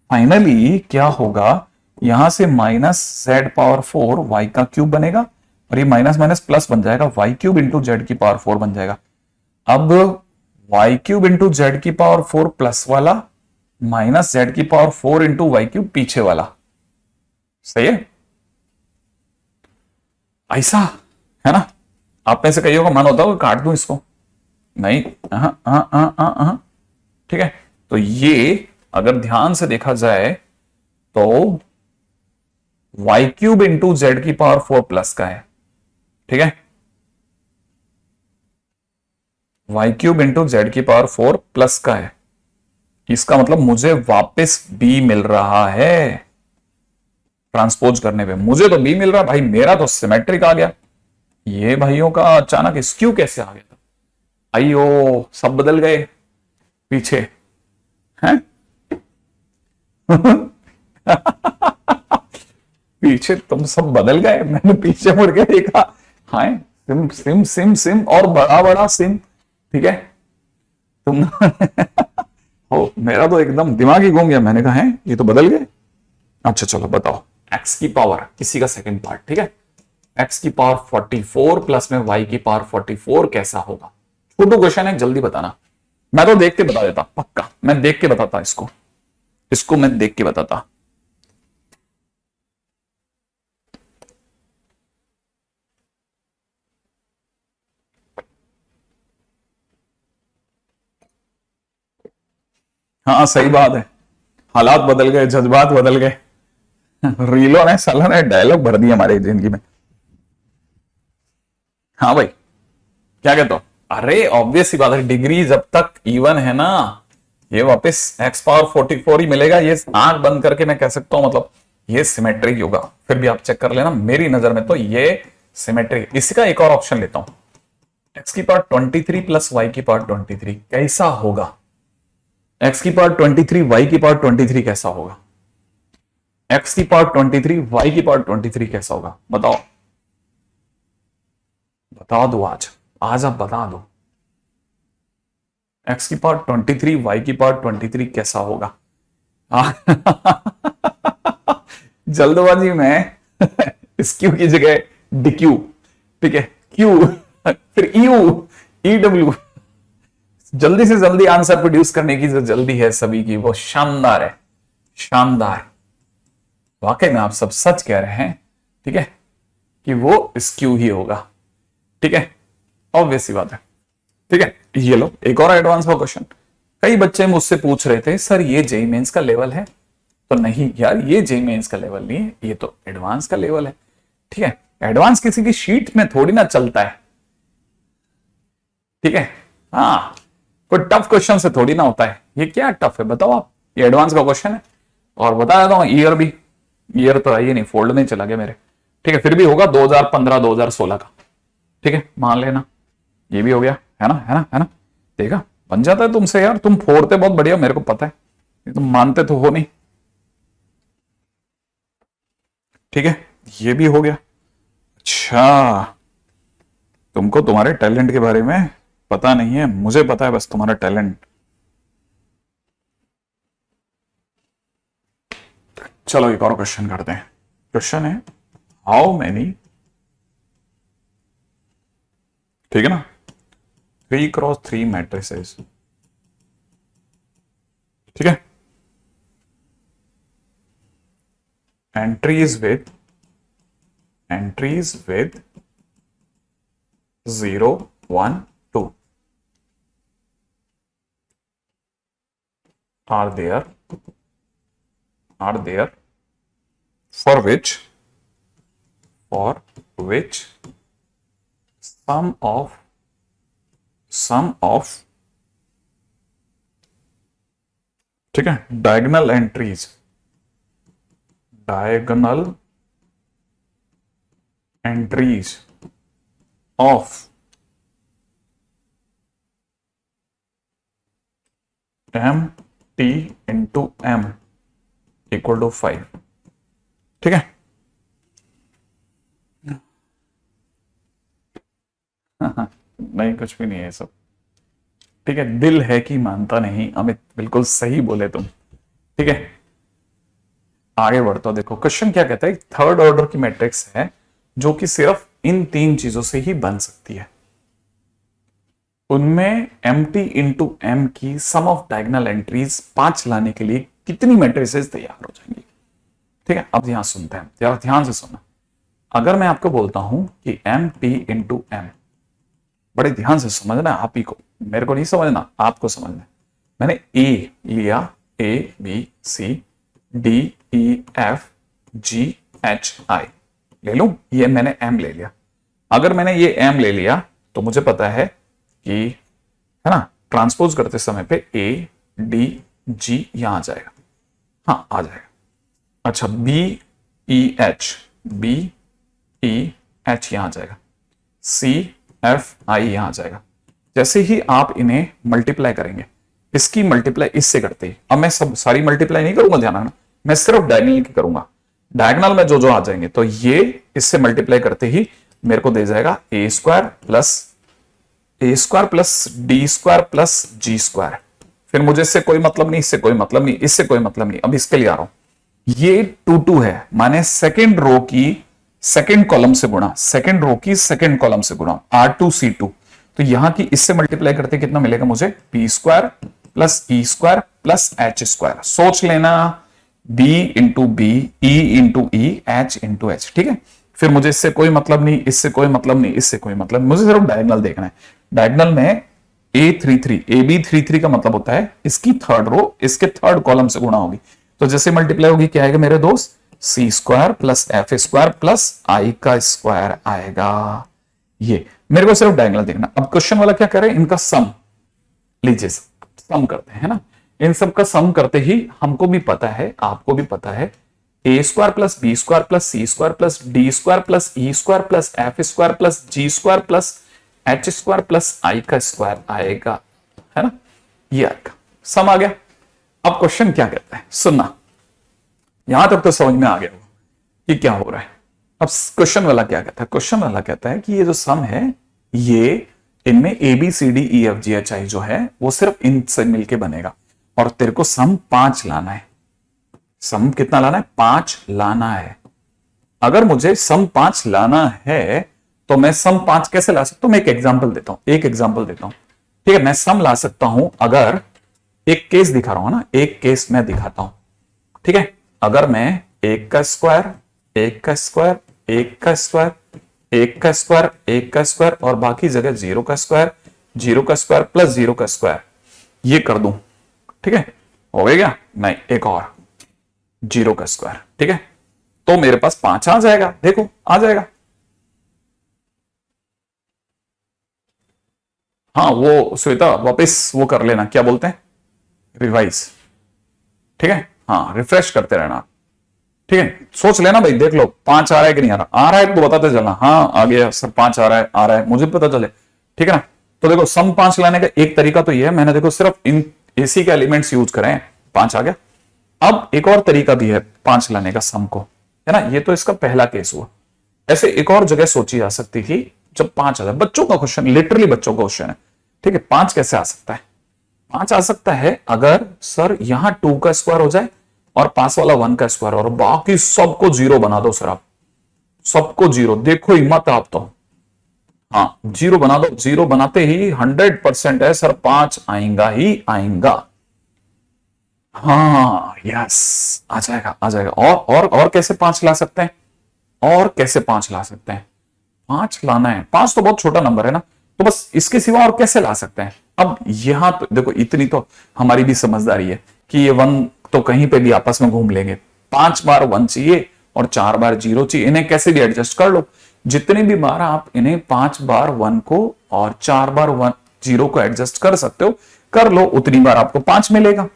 फाइनली क्या होगा, यहां से माइनस z पावर 4 y का क्यूब बनेगा, और ये माइनस माइनस प्लस बन जाएगा, y क्यूब इंटू जेड की पावर 4 बन जाएगा। अब y क्यूब इंटू जेड की पावर 4 प्लस वाला माइनस जेड की पावर 4 इंटू वाई क्यूब पीछे वाला, सही है, ऐसा है ना। आप में से कई होगा मन होता होगा काट दूं इसको, नहीं, ठीक है। तो ये अगर ध्यान से देखा जाए तो वाई क्यूब इंटू जेड की पावर 4 प्लस का है, ठीक है, वाई क्यूब इंटू जेड की पावर 4 प्लस का है, इसका मतलब मुझे वापस बी मिल रहा है, ट्रांसपोज करने पे मुझे तो बी मिल रहा है भाई, मेरा तो सिमेट्रिक आ गया। ये भाइयों का अचानक स्क्यू कैसे आ गया था, अयो सब बदल गए पीछे हैं पीछे तुम सब बदल गए, मैंने पीछे मुड़ के देखा, हाय सिम सिम सिम सिम और बड़ा बड़ा सिम, ठीक है तुम हो, मेरा तो एकदम दिमाग ही घूम गया, मैंने कहा है ये तो बदल गए। अच्छा चलो बताओ, एक्स की पावर, किसी का सेकंड पार्ट, ठीक है, एक्स की पावर 44 प्लस में वाई की पावर 44 कैसा होगा। छोटू क्वेश्चन है, जल्दी बताना। मैं तो देख के बता देता, पक्का मैं देख के बताता इसको, इसको मैं देख के बताता। हाँ सही बात है, हालात बदल गए, जज्बात बदल गए। रीलों ने साला ने डायलॉग भर दिया हमारी जिंदगी में। हाँ भाई क्या कहते हो? अरे ऑब्वियस ही बात है, डिग्री जब तक इवन है ना, ये वापस x पावर 44 ही मिलेगा। ये आंख बंद करके मैं कह सकता हूं, मतलब ये सिमेट्रिक होगा। फिर भी आप चेक कर लेना, मेरी नजर में तो ये सिमेट्रिक। इसका एक और ऑप्शन लेता हूं, x की पावर 23 प्लस y की पावर 23 कैसा होगा? x की पावर 23 y की पावर 23 कैसा होगा? x की पावर 23 y की पावर 23 कैसा होगा? बताओ, बता दो आज, आज आप बता दो x की पावर 23 y की पावर 23 कैसा होगा? जल्दबाजी में इस क्यू की जगह डिक्यू, ठीक है, क्यू फिर यू ई डब्ल्यू। जल्दी से जल्दी आंसर प्रोड्यूस करने की जो जल्दी है सभी की, वो शानदार है, शानदार। वाकई में आप सब सच कह रहे हैं, ठीक है, कि वो स्क्यू ही होगा, ठीक है, ऑब्वियस सी बात है, ठीक है। ये लो एक और एडवांस का क्वेश्चन। कई बच्चे मुझसे पूछ रहे थे सर ये जेईई मेंस का लेवल है, तो नहीं यार ये जेईई मेंस का लेवल नहीं है, ये तो एडवांस का लेवल है, ठीक है। एडवांस किसी की शीट में थोड़ी ना चलता है, ठीक है। हाँ कोई टफ क्वेश्चन से थोड़ी ना होता है, ये क्या टफ है बताओ आप, ये एडवांस का क्वेश्चन है। और बता देता हूं ईयर भी, ईयर तो है ही नहीं, फोल्ड में चला गया मेरे, ठीक है। फिर भी होगा 2015 2016 का, ठीक है, मान लेना ये भी हो गया, है ना, है ना, है ना। देखा बन जाता है तुमसे यार, तुम फोड़ते बहुत बढ़िया, मेरे को पता है, तुम मानते तो हो नहीं, ठीक है। ये भी हो गया। अच्छा तुमको तुम्हारे टैलेंट के बारे में पता नहीं है, मुझे पता है बस तुम्हारा टैलेंट। चलो एक और क्वेश्चन करते हैं। क्वेश्चन है हाउ मेनी, ठीक है ना, 3x3 मैट्रिसेस, ठीक है, entries with 0 1 2 are there for which sum of ठीक है diagonal entries of m t into m equal to 5, ठीक है। नहीं कुछ भी नहीं है सब, ठीक है। दिल है कि मानता नहीं, अमित बिल्कुल सही बोले तुम, ठीक है। आगे बढ़ता देखो क्वेश्चन क्या कहता है, थर्ड ऑर्डर की मैट्रिक्स है जो कि सिर्फ इन 3 चीजों से ही बन सकती है। उनमें mt इंटू m की सम ऑफ डायगोनल एंट्रीज 5 लाने के लिए कितनी मैट्रिसेस तैयार हो जाएंगी, ठीक है। अब यहां सुनते हैं, जरा ध्यान से सुनना। अगर मैं आपको बोलता हूं कि mt इंटू m, बड़े ध्यान से समझना, आप ही को, मेरे को नहीं समझना, आपको समझना। मैंने a लिया, a b c d e f g h i ले लूं, ये मैंने m ले लिया। अगर मैंने ये m ले लिया तो मुझे पता है कि, है ना, ट्रांसपोज करते समय पे a d g यहां आ जाएगा, हाँ आ जाएगा। अच्छा b e h यहां आ जाएगा, c f i यहां आ जाएगा। जैसे ही आप इन्हें मल्टीप्लाई करेंगे, इसकी मल्टीप्लाई इससे करते ही, अब मैं सब सारी मल्टीप्लाई नहीं करूंगा, ध्यान रखना, मैं सिर्फ डायगोनल की करूंगा। डायगोनल में जो आ जाएंगे तो ये इससे मल्टीप्लाई करते ही मेरे को दे जाएगा a square plus D square plus G square. फिर मुझे इससे कोई मतलब नहीं, इससे कोई मतलब नहीं, इससे कोई मतलब नहीं। अब इसके लिए आ रहा हूं, ये 2 है, माने सेकेंड रो की सेकेंड कॉलम से गुणा, सेकेंड रो की सेकेंड कॉलम से गुणा, R2 C2, तो यहां की इससे मल्टीप्लाई करते कितना मिलेगा मुझे, B square plus E square plus H square. सोच लेना, B into B, E into E, H into H. ठीक है, फिर मुझे इससे कोई मतलब नहीं, इससे कोई मतलब नहीं, इससे कोई मतलब नहीं, मुझे सिर्फ डायगोनल देखना है। डायगोनल में A33, AB33 का मतलब होता है इसकी थर्ड रो इसके थर्ड कॉलम से गुणा होगी। तो जैसे मल्टीप्लाई होगी क्या आएगा मेरे दोस्त, C square plus F square plus I का स्क्वायर आएगा। ये मेरे को सिर्फ डायगोनल देखना। अब क्वेश्चन वाला क्या करे, इनका सम लीजिए, सम करते हैं ना। इन सब का सम करते ही हमको भी पता है, आपको भी पता है, A square plus B square plus C square plus D square plus E square plus F square plus G square plus H square plus I का स्क्वायर आएगा, है ना, ये आएगा। सम आ गया। अब क्वेश्चन क्या कहता है, सुनना, यहां तक तो समझ में आ गया कि क्या हो रहा है। अब क्वेश्चन वाला क्या कहता है, क्वेश्चन वाला कहता है कि ये जो सम है, ये इनमें A B C D E F G H I जो है वो सिर्फ इनसे मिलके बनेगा, और तेरे को सम 5 लाना है। सम कितना लाना है, 5 लाना है। अगर मुझे सम 5 लाना है तो मैं सम 5 कैसे ला सकता हूं, मैं एक एग्जांपल देता हूं, ठीक है। मैं सम ला सकता हूं, अगर एक केस दिखा रहा हूं ना, एक केस मैं दिखाता हूं, ठीक है। अगर मैं 1 का स्क्वायर, 1 का स्क्वायर, 1 का स्क्वायर, 1 का स्क्वायर, 1 का स्क्वायर और बाकी जगह 0 का स्क्वायर, 0 का स्क्वायर प्लस 0 का स्क्वायर, ये कर दूं, ठीक है, हो गया। नहीं, एक और 0 का स्क्वायर, ठीक है, तो मेरे पास 5 आ जाएगा। देखो आ जाएगा। हाँ, वो श्वेता वापस वो कर लेना, क्या बोलते हैं, रिवाइज, ठीक है। हाँ, रिफ्रेश करते रहना, ठीक है। सोच लेना भाई, देख लो 5 आ रहा है कि नहीं आ रहा, आ रहा है तो बताते चलना, हाँ आ गया सर 5 आ रहा है, मुझे पता चले, ठीक है ना। तो देखो सम 5 लाने का एक तरीका तो ये है, मैंने देखो सिर्फ इन इसी के एलिमेंट्स यूज करें, 5 आ गया। अब एक और तरीका भी है 5 लाने का सम को, है ना। ये तो इसका पहला केस हुआ। ऐसे एक और जगह सोची जा सकती थी जब 5 आ जाए। बच्चों का क्वेश्चन, लिटरली बच्चों का क्वेश्चन है, ठीक है। 5 कैसे आ सकता है, 5 आ सकता है अगर सर यहां 2 का स्क्वायर हो जाए और पास वाला 1 का स्क्वायर और बाकी सबको 0 बना दो सर, आप सबको 0, देखो हिम्मत आप तो, हाँ 0 बना दो। 0 बनाते ही 100% है सर 5 आएगा ही आएगा। हाँ यस, आ जाएगा आ जाएगा। और कैसे 5 ला सकते हैं, और कैसे 5 ला सकते हैं, 5 लाना है। 5 तो बहुत छोटा नंबर है ना, तो बस इसके सिवा और कैसे ला सकते हैं। अब यहां तो देखो, इतनी तो हमारी भी समझदारी है कि ये 1 तो कहीं पे भी आपस में घूम लेंगे। 5 बार 1 चाहिए और 4 बार 0 चाहिए, इन्हें कैसे भी एडजस्ट कर लो। जितनी भी बार आप इन्हें 5 बार 1 को और 4 बार 0 को एडजस्ट कर सकते हो, कर लो, उतनी बार आपको 5 मिलेगा।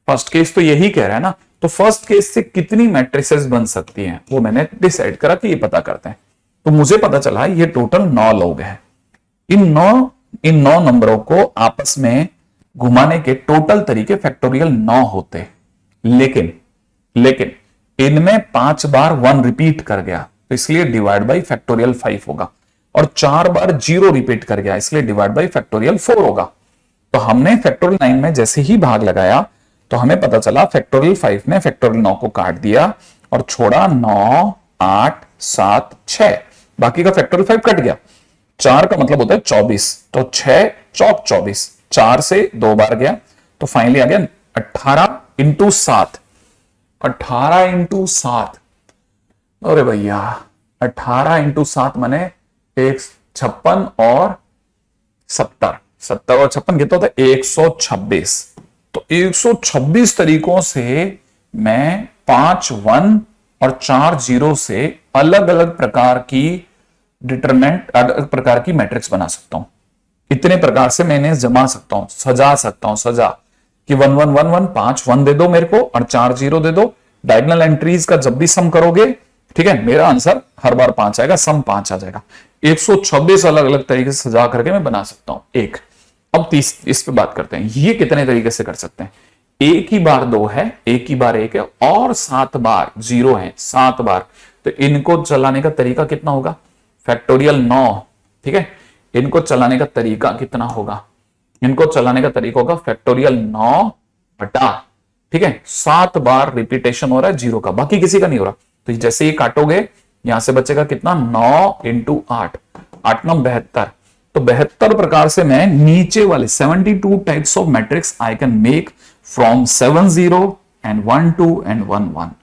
फर्स्ट केस तो यही कह रहा है ना। तो फर्स्ट केस से कितनी मैट्रिसेस बन सकती हैं वो मैंने डिसाइड करा कि ये पता करते हैं। तो मुझे पता चला ये टोटल 9 लोग हैं। इन 9 नंबरों को आपस में घुमाने के टोटल तरीके फैक्टोरियल 9 होते, लेकिन इनमें 5 बार 1 रिपीट कर गया तो इसलिए डिवाइड बाई फैक्टोरियल 5 होगा, और 4 बार 0 रिपीट कर गया इसलिए डिवाइड बाई फैक्टोरियल 4 होगा। तो हमने फैक्टोरियल 9 में जैसे ही भाग लगाया तो हमें पता चला फैक्टोरियल 5 ने फैक्टोरियल 9 को काट दिया और छोड़ा 9, 8, 7, 6, बाकी का फैक्टोरियल 5 कट गया। 4 का मतलब होता है 24, तो 6 चौक 24, 4 से 2 बार गया तो फाइनली आ गया 18 इंटू 7, 18 इंटू 7, अरे भैया 18 इंटू 7 माने 56 और 70, 70 और 56 कितना होता है 126। तो 126 तरीकों से मैं 5 1 और 4 0 से अलग अलग प्रकार की डिटरमिनेंट, अलग प्रकार की मैट्रिक्स बना सकता हूं। इतने प्रकार से मैंने जमा सकता हूं, सजा सकता हूं, सजा कि 1 1 1 1 5 1 दे दो मेरे को और 4 0 दे दो। डायगोनल एंट्रीज का जब भी सम करोगे, ठीक है, मेरा आंसर हर बार 5 आएगा, सम 5 आ जाएगा। 126 अलग अलग तरीके से सजा करके मैं बना सकता हूं एक। अब इस पे बात करते हैं, ये कितने तरीके से कर सकते हैं। एक ही बार 2 है, एक ही बार 1 है और 7 बार 0 है, 7 बार। तो इनको चलाने का तरीका कितना होगा, फैक्टोरियल 9, ठीक है। इनको चलाने का तरीका कितना होगा, इनको चलाने का तरीका होगा फैक्टोरियल 9 बटा, ठीक है, 7 बार रिपीटेशन हो रहा है 0 का, बाकी किसी का नहीं हो रहा। तो जैसे ही काटोगे यहां से बचेगा कितना, 9 इंटू 8, 8 9 72, तो 72 प्रकार से मैं नीचे वाले 72 types of matrix I can make from 70 and 12 and 11.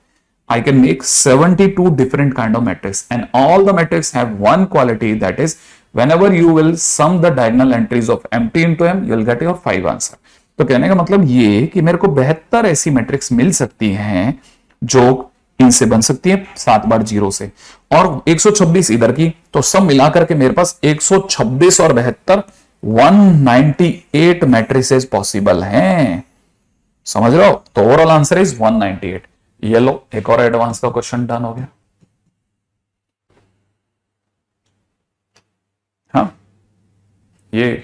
I can make 72 different kind of matrix, and all the matrix have one quality, that is whenever you will sum the diagonal entries of empty into M, you will get your 5 answer. तो कहने का मतलब ये कि मेरे को 72 ऐसी मैट्रिक्स मिल सकती हैं जो इनसे बन सकती है 7 बार 0 से, और 126 इधर की, तो सब मिलाकर के मेरे पास 126 और 72 198 मैट्रिसेस पॉसिबल हैं। समझ रहे हो? तो ओवरऑल आंसर इज 198। ये लो, एक और एडवांस का क्वेश्चन डन हो गया। हाँ, ये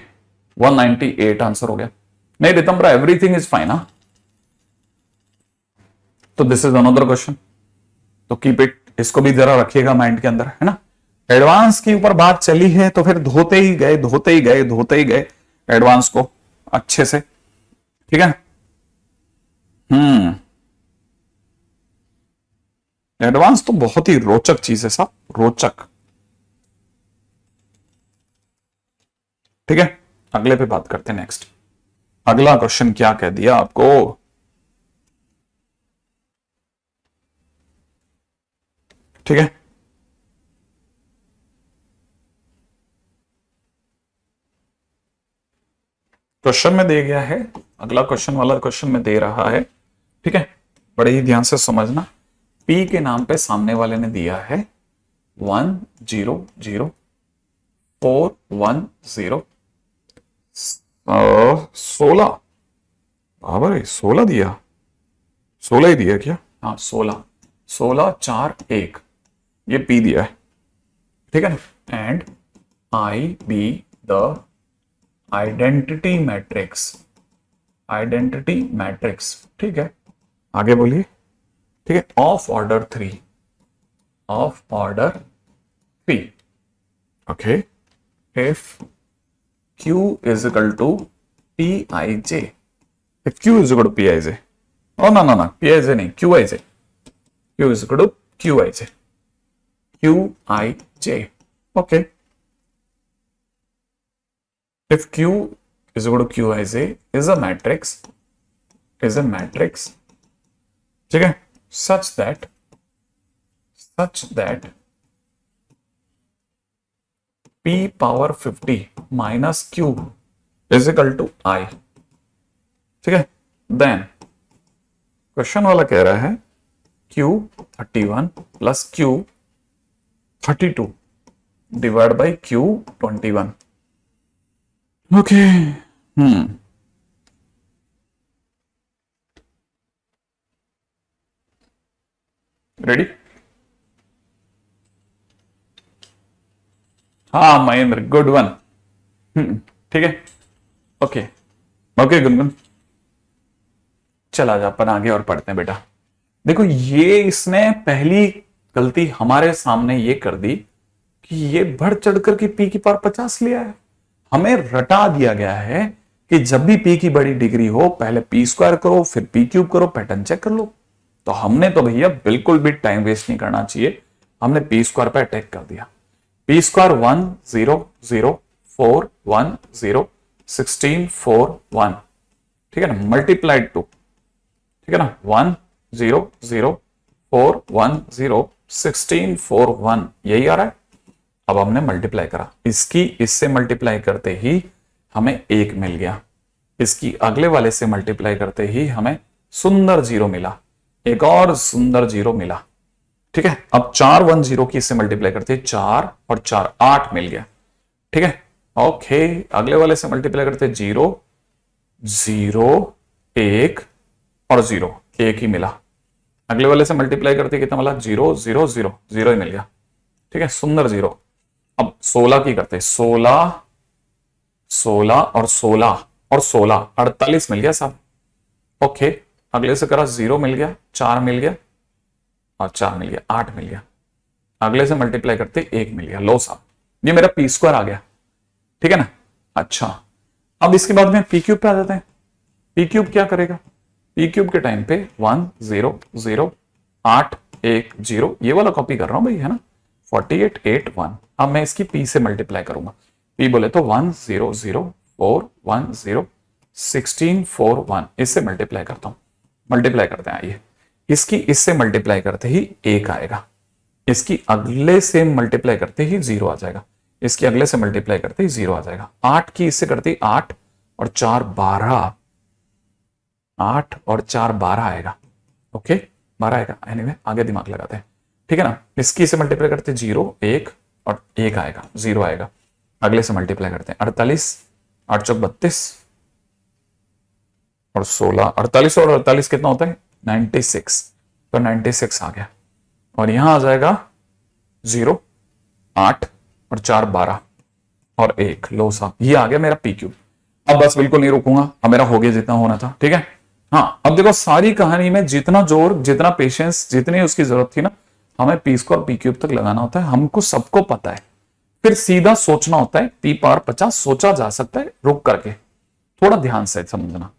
198 आंसर हो गया। नहीं रितंबरा, एवरीथिंग इज फाइन। हाँ, तो दिस इज अनदर क्वेश्चन, तो कीप इट, इसको भी जरा रखिएगा माइंड के अंदर, है ना। एडवांस के ऊपर बात चली है तो फिर धोते ही गए एडवांस को अच्छे से, ठीक है। एडवांस तो बहुत ही रोचक चीज है साहब, रोचक। ठीक है, अगले पे बात करते हैं। नेक्स्ट, अगला क्वेश्चन क्या कह दिया आपको? ठीक है, क्वेश्चन में दे गया है, अगला क्वेश्चन वाला क्वेश्चन में दे रहा है, ठीक है। बड़े ही ध्यान से समझना। P के नाम पे सामने वाले ने दिया है 1 0 0 4 1 0 16। बाबर 16 दिया, 16 ही दिया क्या? हाँ 16 16 4 1, ये P दिया है, ठीक है ना। And I be the identity matrix, ठीक है। आगे बोलिए, ठीक है। Of order 3, okay. If Q is equal to Pij, if Q is equal to Pij, oh no, Pij नहीं, Qij, Q is equal to Qij, okay। If Q is equal to Qij is a matrix, ठीक है, such that P power 50 minus Q is equal to I, ठीक है। Then क्वेश्चन वाला कह रहा है Q 31 plus Q 32 divided by Q 21, okay. Ready? हाँ महेंद्र, गुड वन, ठीक है, ओके गुनगुन, चला जा अपन आगे और पढ़ते हैं बेटा। देखो ये इसने पहली गलती हमारे सामने ये कर दी कि ये बढ़ चढ़कर के P की पावर 50 लिया है। हमें रटा दिया गया है कि जब भी P की बड़ी डिग्री हो पहले P स्क्वायर करो फिर P क्यूब करो, पैटर्न चेक कर लो। तो हमने तो भैया बिल्कुल भी टाइम वेस्ट नहीं करना चाहिए, हमने P स्क्वायर पे अटैक कर दिया। P स्क्वायर 1 0 0 4 1 0 16 4 1, ठीक है ना, मल्टीप्लाइड 2, ठीक है ना, 1 0 0 4 1 0 16 4 1, यही आ रहा है। अब हमने मल्टीप्लाई करा, इसकी इससे मल्टीप्लाई करते ही हमें 1 मिल गया, इसकी अगले वाले से मल्टीप्लाई करते ही हमें सुंदर 0 मिला, एक और सुंदर 0 मिला, ठीक है। अब 4 1 0 की इससे मल्टीप्लाई करते 4 और 4 8 मिल गया, ठीक है, ओके। अगले वाले से मल्टीप्लाई करते 0 0 1 और 0, 1 ही मिला। अगले वाले से मल्टीप्लाई करते कितना मिला? 0 0 0, 0 ही मिल गया, ठीक है, सुंदर 0। अब 16 की करते 16 16 और 16 और 16 48 मिल गया साहब, ओके। अगले से करा 0 मिल गया, 4 मिल गया और 4 मिल गया, 8 मिल गया। अगले से मल्टीप्लाई करते 1 मिल गया, लो साहब ये मेरा P स्क्वायर आ गया, ठीक है ना। अच्छा अब इसके बाद में P क्यूब पे आ जाते हैं। P क्यूब क्या करेगा? P क्यूब के टाइम पे 1 0 0 8 1 0, ये वाला कॉपी कर रहा हूं भाई, है ना, 48 8 1। अब मैं इसकी P से मल्टीप्लाई करूंगा, P बोले तो 1004101641 इससे मल्टीप्लाई करता हूं, मल्टीप्लाई करते हैं। आइए इसकी इससे मल्टीप्लाई करते ही 1 आएगा, इसकी अगले से मल्टीप्लाई करते ही 0 आ जाएगा, इसकी अगले से मल्टीप्लाई करते ही 0 आ जाएगा। 8 की इससे करते ही 8 और 4 12, 8 और 4 12 आएगा। ओके 12 आएगा। एनीवे आगे दिमाग लगाते हैं, ठीक है ना। इसकी से मल्टीप्लाई करते 0 1 और 1 आएगा, 0 आएगा। अगले से मल्टीप्लाई करते हैं 48, 8 चौक 32 और 16, 48 और 48 कितना होता है 96, तो 96 आ गया। और यहां आ जाएगा 0 8 और 4 12 और 1 लो सा, ये आ गया मेरा पी क्यूब। अब बस बिल्कुल नहीं रुकूंगा, अब मेरा हो गया जितना होना था, ठीक है। हाँ अब देखो सारी कहानी में जितना जोर, जितना पेशेंस, जितनी उसकी जरूरत थी ना, हमें पी स्क्वायर पी क्यूब तक लगाना होता है, हमको सबको पता है। फिर सीधा सोचना होता है, पी पावर 50 सोचा जा सकता है रुक करके, थोड़ा ध्यान से समझना।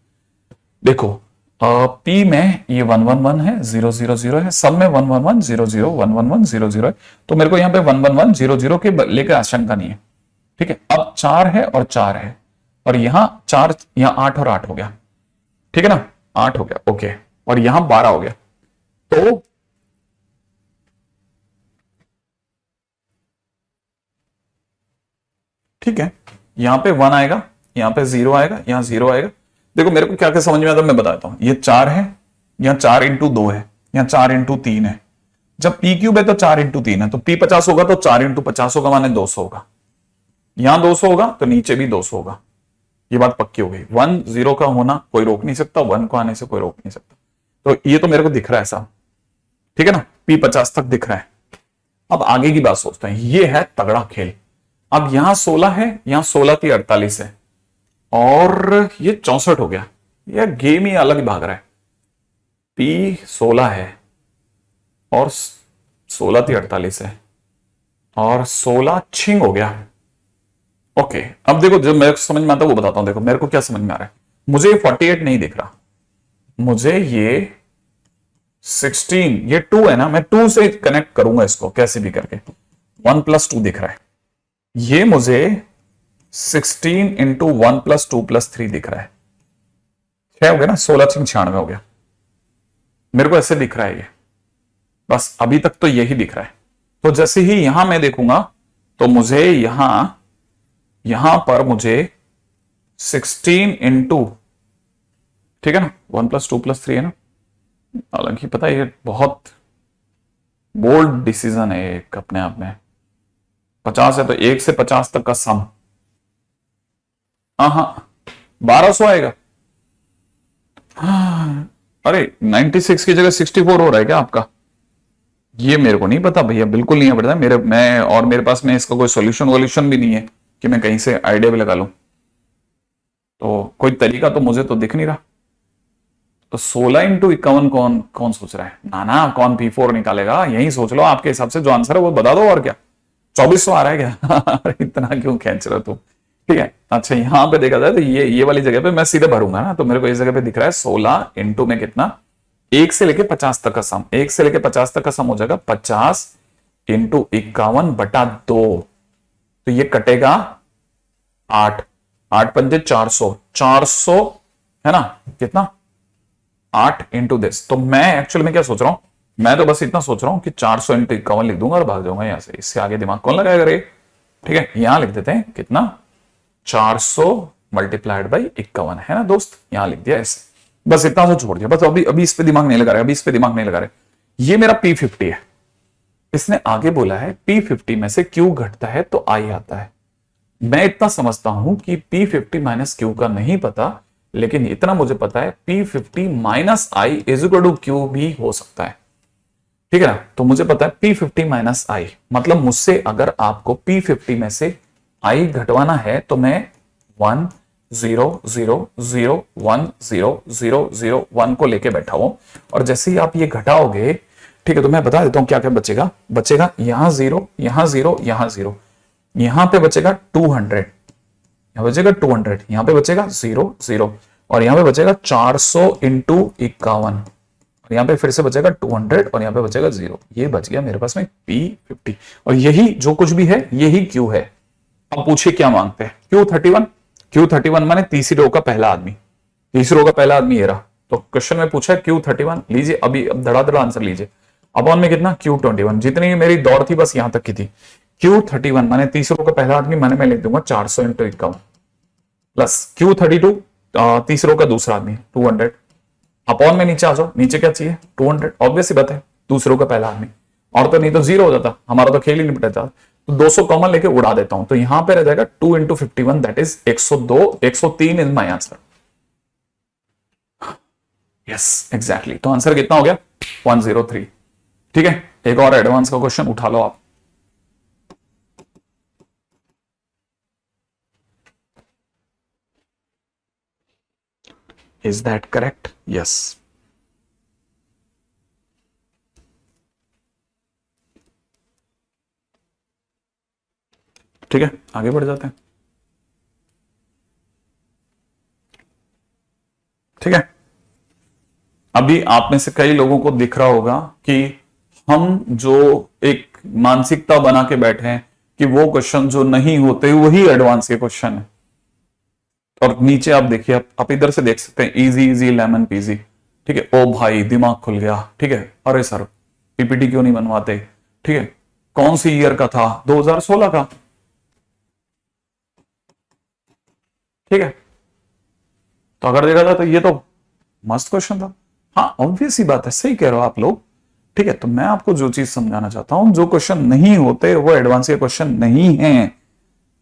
देखो पी में ये 111 है, 000 है, सब में 111 00 111 00 है, तो मेरे को यहाँ पे 111 00 के लेकर आशंका नहीं है, ठीक है। अब 4 है और 4 है, और यहां 4, यहां 8 और 8 हो गया, ठीक है ना, 8 हो गया, ओके। और यहां 12 हो गया, तो ठीक है, यहां पे 1 आएगा, यहां पे 0 आएगा, यहां 0 आएगा। देखो मेरे को क्या क्या समझ में आता है मैं बताता हूं। ये 4 है, यहां 4 इंटू 2 है, यहां 4 इंटू 3 है। जब पी क्यूब है तो 4 इंटू 3 है, तो पी 50 होगा तो 4 इंटू 50 होगा, माने 200 होगा। यहां 200 होगा तो नीचे भी 200 होगा। ये बात पक्की हो गई। 1 0 का होना कोई रोक नहीं सकता, 1 को आने से कोई रोक नहीं सकता। तो ये तो मेरे को दिख रहा है साहब, ठीक है ना, पी 50 तक दिख रहा है। अब आगे की बात सोचते हैं, ये है तगड़ा खेल। अब यहां 16 है, यहां 16 की 48 है, और ये 64 हो गया। यह गेम ही अलग भाग रहा है। पी 16 है और 16 की 48 है, और 16 छिंग हो गया। ओके अब देखो जो मेरे को समझ में आता है वो बताता हूं। देखो मेरे को क्या समझ में आ रहा है, मुझे 48 नहीं दिख रहा, मुझे ये 16, ये 2 है ना, मैं 2 से कनेक्ट करूंगा इसको कैसे भी करके, 1 + 2 दिख रहा है। ये मुझे 16 इंटू 1 + 2 + 3 दिख रहा है, 6 हो गया ना, 16 छिंग 96 हो गया। मेरे को ऐसे दिख रहा है ये, बस अभी तक तो यही दिख रहा है। तो जैसे ही यहां मैं देखूंगा तो मुझे यहां पर मुझे 16 इंटू, ठीक है ना, 1 + 2 + 3 है ना। हालांकि पता है ये बहुत बोल्ड डिसीजन है एक अपने आप में। 50 है तो 1 से 50 तक का सम, हाँ 1200 आएगा। हाँ, अरे 96 की जगह 64 हो रहा है क्या आपका? ये मेरे को नहीं पता भैया, बिल्कुल नहीं पता मेरे पास में इसका कोई सोल्यूशन वोल्यूशन भी नहीं है कि मैं कहीं से आइडिया भी लगा लूं। तो कोई तरीका तो मुझे तो दिख नहीं रहा। तो 16 इंटू 51 कौन सोच रहा है? ना कौन P4 निकालेगा, यही सोच लो। आपके हिसाब से जो आंसर है वो बता दो, और क्या 2400 आ रहा है क्या? इतना क्यों खींच रहे हो तुम? ठीक है अच्छा, यहां पे देखा जाए तो ये वाली जगह पे मैं सीधे भरूंगा ना, तो मेरे को इस जगह पे दिख रहा है 16 इंटू में कितना, 1 से लेके 50 तक का सम, 1 से लेके 50 तक का सम हो जाएगा 50 इंटू 51/2। तो ये कटेगा 8 पंजे 400 400 है ना, कितना 8 इंटू दिस। तो मैं एक्चुअली में क्या सोच रहा हूं, मैं तो बस इतना सोच रहा हूं कि 400 इंटू 51 लिख दूंगा और भाग जाऊंगा यहां से। इससे आगे दिमाग कौन लगाएगा रे? ठीक है यहां लिख देते हैं कितना, 400 मल्टीप्लाइड बाई 51 है ना दोस्त, यहां लिख दिया ऐसे। बस इतना सा छोड़ दिया, बस अभी इस पे दिमाग नहीं लगा रहे, ये मेरा P50 है। इसने आगे बोला है P50 में से Q घटता है तो I आता है। मैं इतना समझता हूं कि P50 माइनस Q का नहीं पता, लेकिन इतना मुझे पता है P50 माइनस I = Q भी हो सकता है, ठीक है ना। तो मुझे पता है P50 माइनस I, मतलब मुझसे अगर आपको P50 में से I घटवाना है तो मैं 1 0 0 0 1 0 0 0 1 को लेके बैठा हूं, और जैसे ही आप ये घटाओगे, ठीक है, तो मैं बता देता हूं क्या क्या बचेगा यहां 0 यहां 0 यहां 0, यहां पे बचेगा 200, यहां बचेगा 200, यहां पे बचेगा 0 0, और यहां पे बचेगा 400 इंटू 51, और यहां पे फिर से बचेगा 200, और यहां पे बचेगा 0। ये बच गया मेरे पास में P50, और यही जो कुछ भी है यही Q है। अब पूछिए क्या मांगते हैं, Q31, Q31 माने तीसरी रो का पहला आदमी, तीसरी रो का पहला आदमी ये रहा। तो क्वेश्चन में पूछा है Q31 लीजिए, अभी अब धड़ाधड़ आंसर लीजिए। अपॉन में कितना Q21, जितनी मेरी दौड़ थी बस यहां तक की थी। Q31 माने तीसरी रो का पहला आदमी, माने मैं लिख दूंगा 400 इंटू 51 प्लस Q32 तीसरी रो का दूसरा आदमी 200, अपॉन में नीचे आ जाओ, नीचे क्या चाहिए 200, ऑब्वियस सी बात है दूसरों का पहला आदमी, और तो नहीं तो जीरो हो जाता, हमारा तो खेल ही निपटा जाता। तो 200 कॉमन लेके उड़ा देता हूं, तो यहां पे रह जाएगा 2 into 51 that is 102, 103 is my answer. Yes exactly, तो आंसर कितना हो गया 103। ठीक है, एक और एडवांस का क्वेश्चन उठा लो आप। Is that correct? यस। ठीक है, आगे बढ़ जाते हैं। ठीक है, अभी आप में से कई लोगों को दिख रहा होगा कि हम जो एक मानसिकता बना के बैठे हैं कि वो क्वेश्चन जो नहीं होते वही एडवांस के क्वेश्चन है। और नीचे आप देखिए, आप इधर से देख सकते हैं इजी इजी लेमन पीजी। ठीक है, ओ भाई दिमाग खुल गया। ठीक है, अरे सर पीपीटी क्यों नहीं बनवाते? ठीक है, कौन सी ईयर का था? 2016 का। ठीक है, तो अगर देखा जाए तो ये तो मस्त क्वेश्चन था। हाँ ऑब्वियस ही बात है, सही कह रहे हो आप लोग। ठीक है, तो मैं आपको जो चीज समझाना चाहता हूं, जो क्वेश्चन नहीं होते वो एडवांस के क्वेश्चन नहीं है,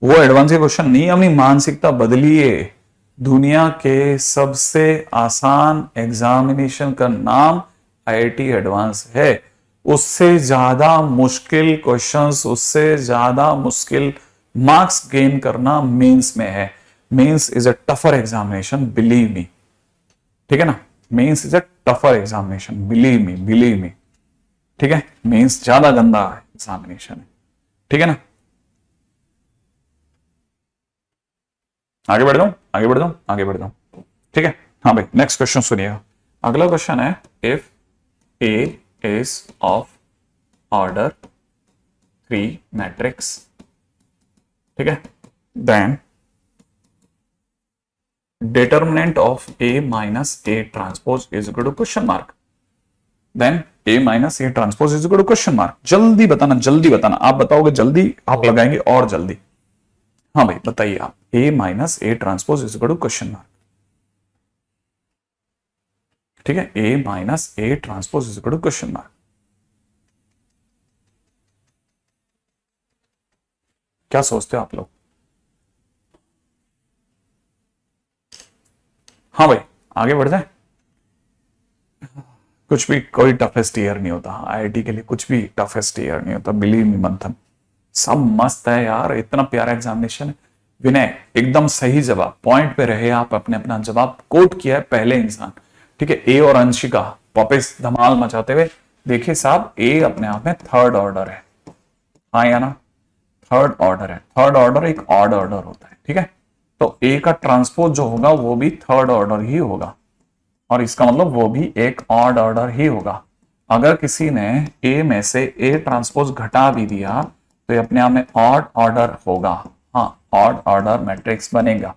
वो एडवांस के क्वेश्चन नहीं। अपनी मानसिकता बदलिए। दुनिया के सबसे आसान एग्जामिनेशन का नाम आईआईटी एडवांस है। उससे ज्यादा मुश्किल क्वेश्चंस, उससे ज्यादा मुश्किल मार्क्स गेन करना मेंस में है। Mains is a tougher examination, believe me. ठीक है ना, mains is a tougher examination, believe me. ठीक है, मेंस ज्यादा गंदा एग्जामिनेशन है। ठीक है ना, आगे बढ़ जाऊं, आगे बढ़ जाऊं, आगे बढ़ जाऊं। ठीक है, हाँ भाई नेक्स्ट क्वेश्चन सुनिएगा। अगला क्वेश्चन है, if A is of order 3 matrix, ठीक है, then determinant of A minus A transpose is equal to question mark. Then A minus A transpose is equal to question mark. जल्दी बताना, जल्दी बताना। आप बताओगे जल्दी, आप लगाएंगे और जल्दी। हाँ भाई बताइए आप, A minus A transpose is equal to question mark। ठीक है, A minus A transpose is equal to question mark। क्या सोचते हो आप लोग? हाँ भाई आगे बढ़ जाए। कुछ भी कोई टफेस्ट ईयर नहीं होता आईआईटी के लिए, कुछ भी टफेस्ट ईयर नहीं होता, बिलीव मी मंथन। सब मस्त है यार, इतना प्यारा एग्जामिनेशन है। विनय एकदम सही जवाब, पॉइंट पे रहे आप, अपने अपना जवाब कोट किया है पहले इंसान। ठीक है, ए और अंशिका पॉपिस धमाल मचाते हुए। देखिए साहब, ए अपने आप में थर्ड ऑर्डर है। हाँ या ना, थर्ड ऑर्डर है। थर्ड ऑर्डर एक ऑड ऑर्डर होता है। ठीक है, तो ए का ट्रांसपोज जो होगा वो भी थर्ड ऑर्डर ही होगा, और इसका मतलब वो भी एक ऑड ऑर्डर ही होगा। अगर किसी ने ए में से ए ट्रांसपोज घटा भी दिया तो ये अपने आप में ऑड ऑर्डर होगा। हाँ, ऑड ऑर्डर मैट्रिक्स बनेगा।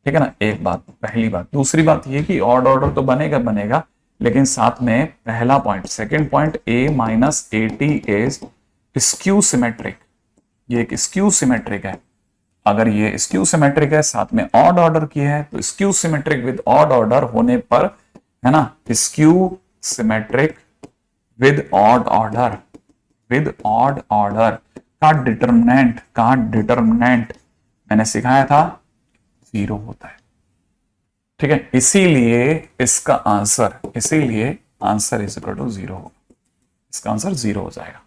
ठीक है ना, एक बात, पहली बात। दूसरी बात ये कि ऑड ऑर्डर तो बनेगा, लेकिन साथ में पहला point, second point, A minus A T is skew symmetric. ये एक स्क्यू सिमेट्रिक है। अगर ये स्क्यू सिमेट्रिक है, साथ में ऑड ऑर्डर की है, तो skew symmetric with odd order होने पर, है ना, skew symmetric with odd order, with odd order का डिटरमिनेंट मैंने सिखाया था 0 होता है। ठीक है, इसीलिए इसका आंसर, इज इक्वल टू 0 होगा। इसका आंसर 0 हो जाएगा।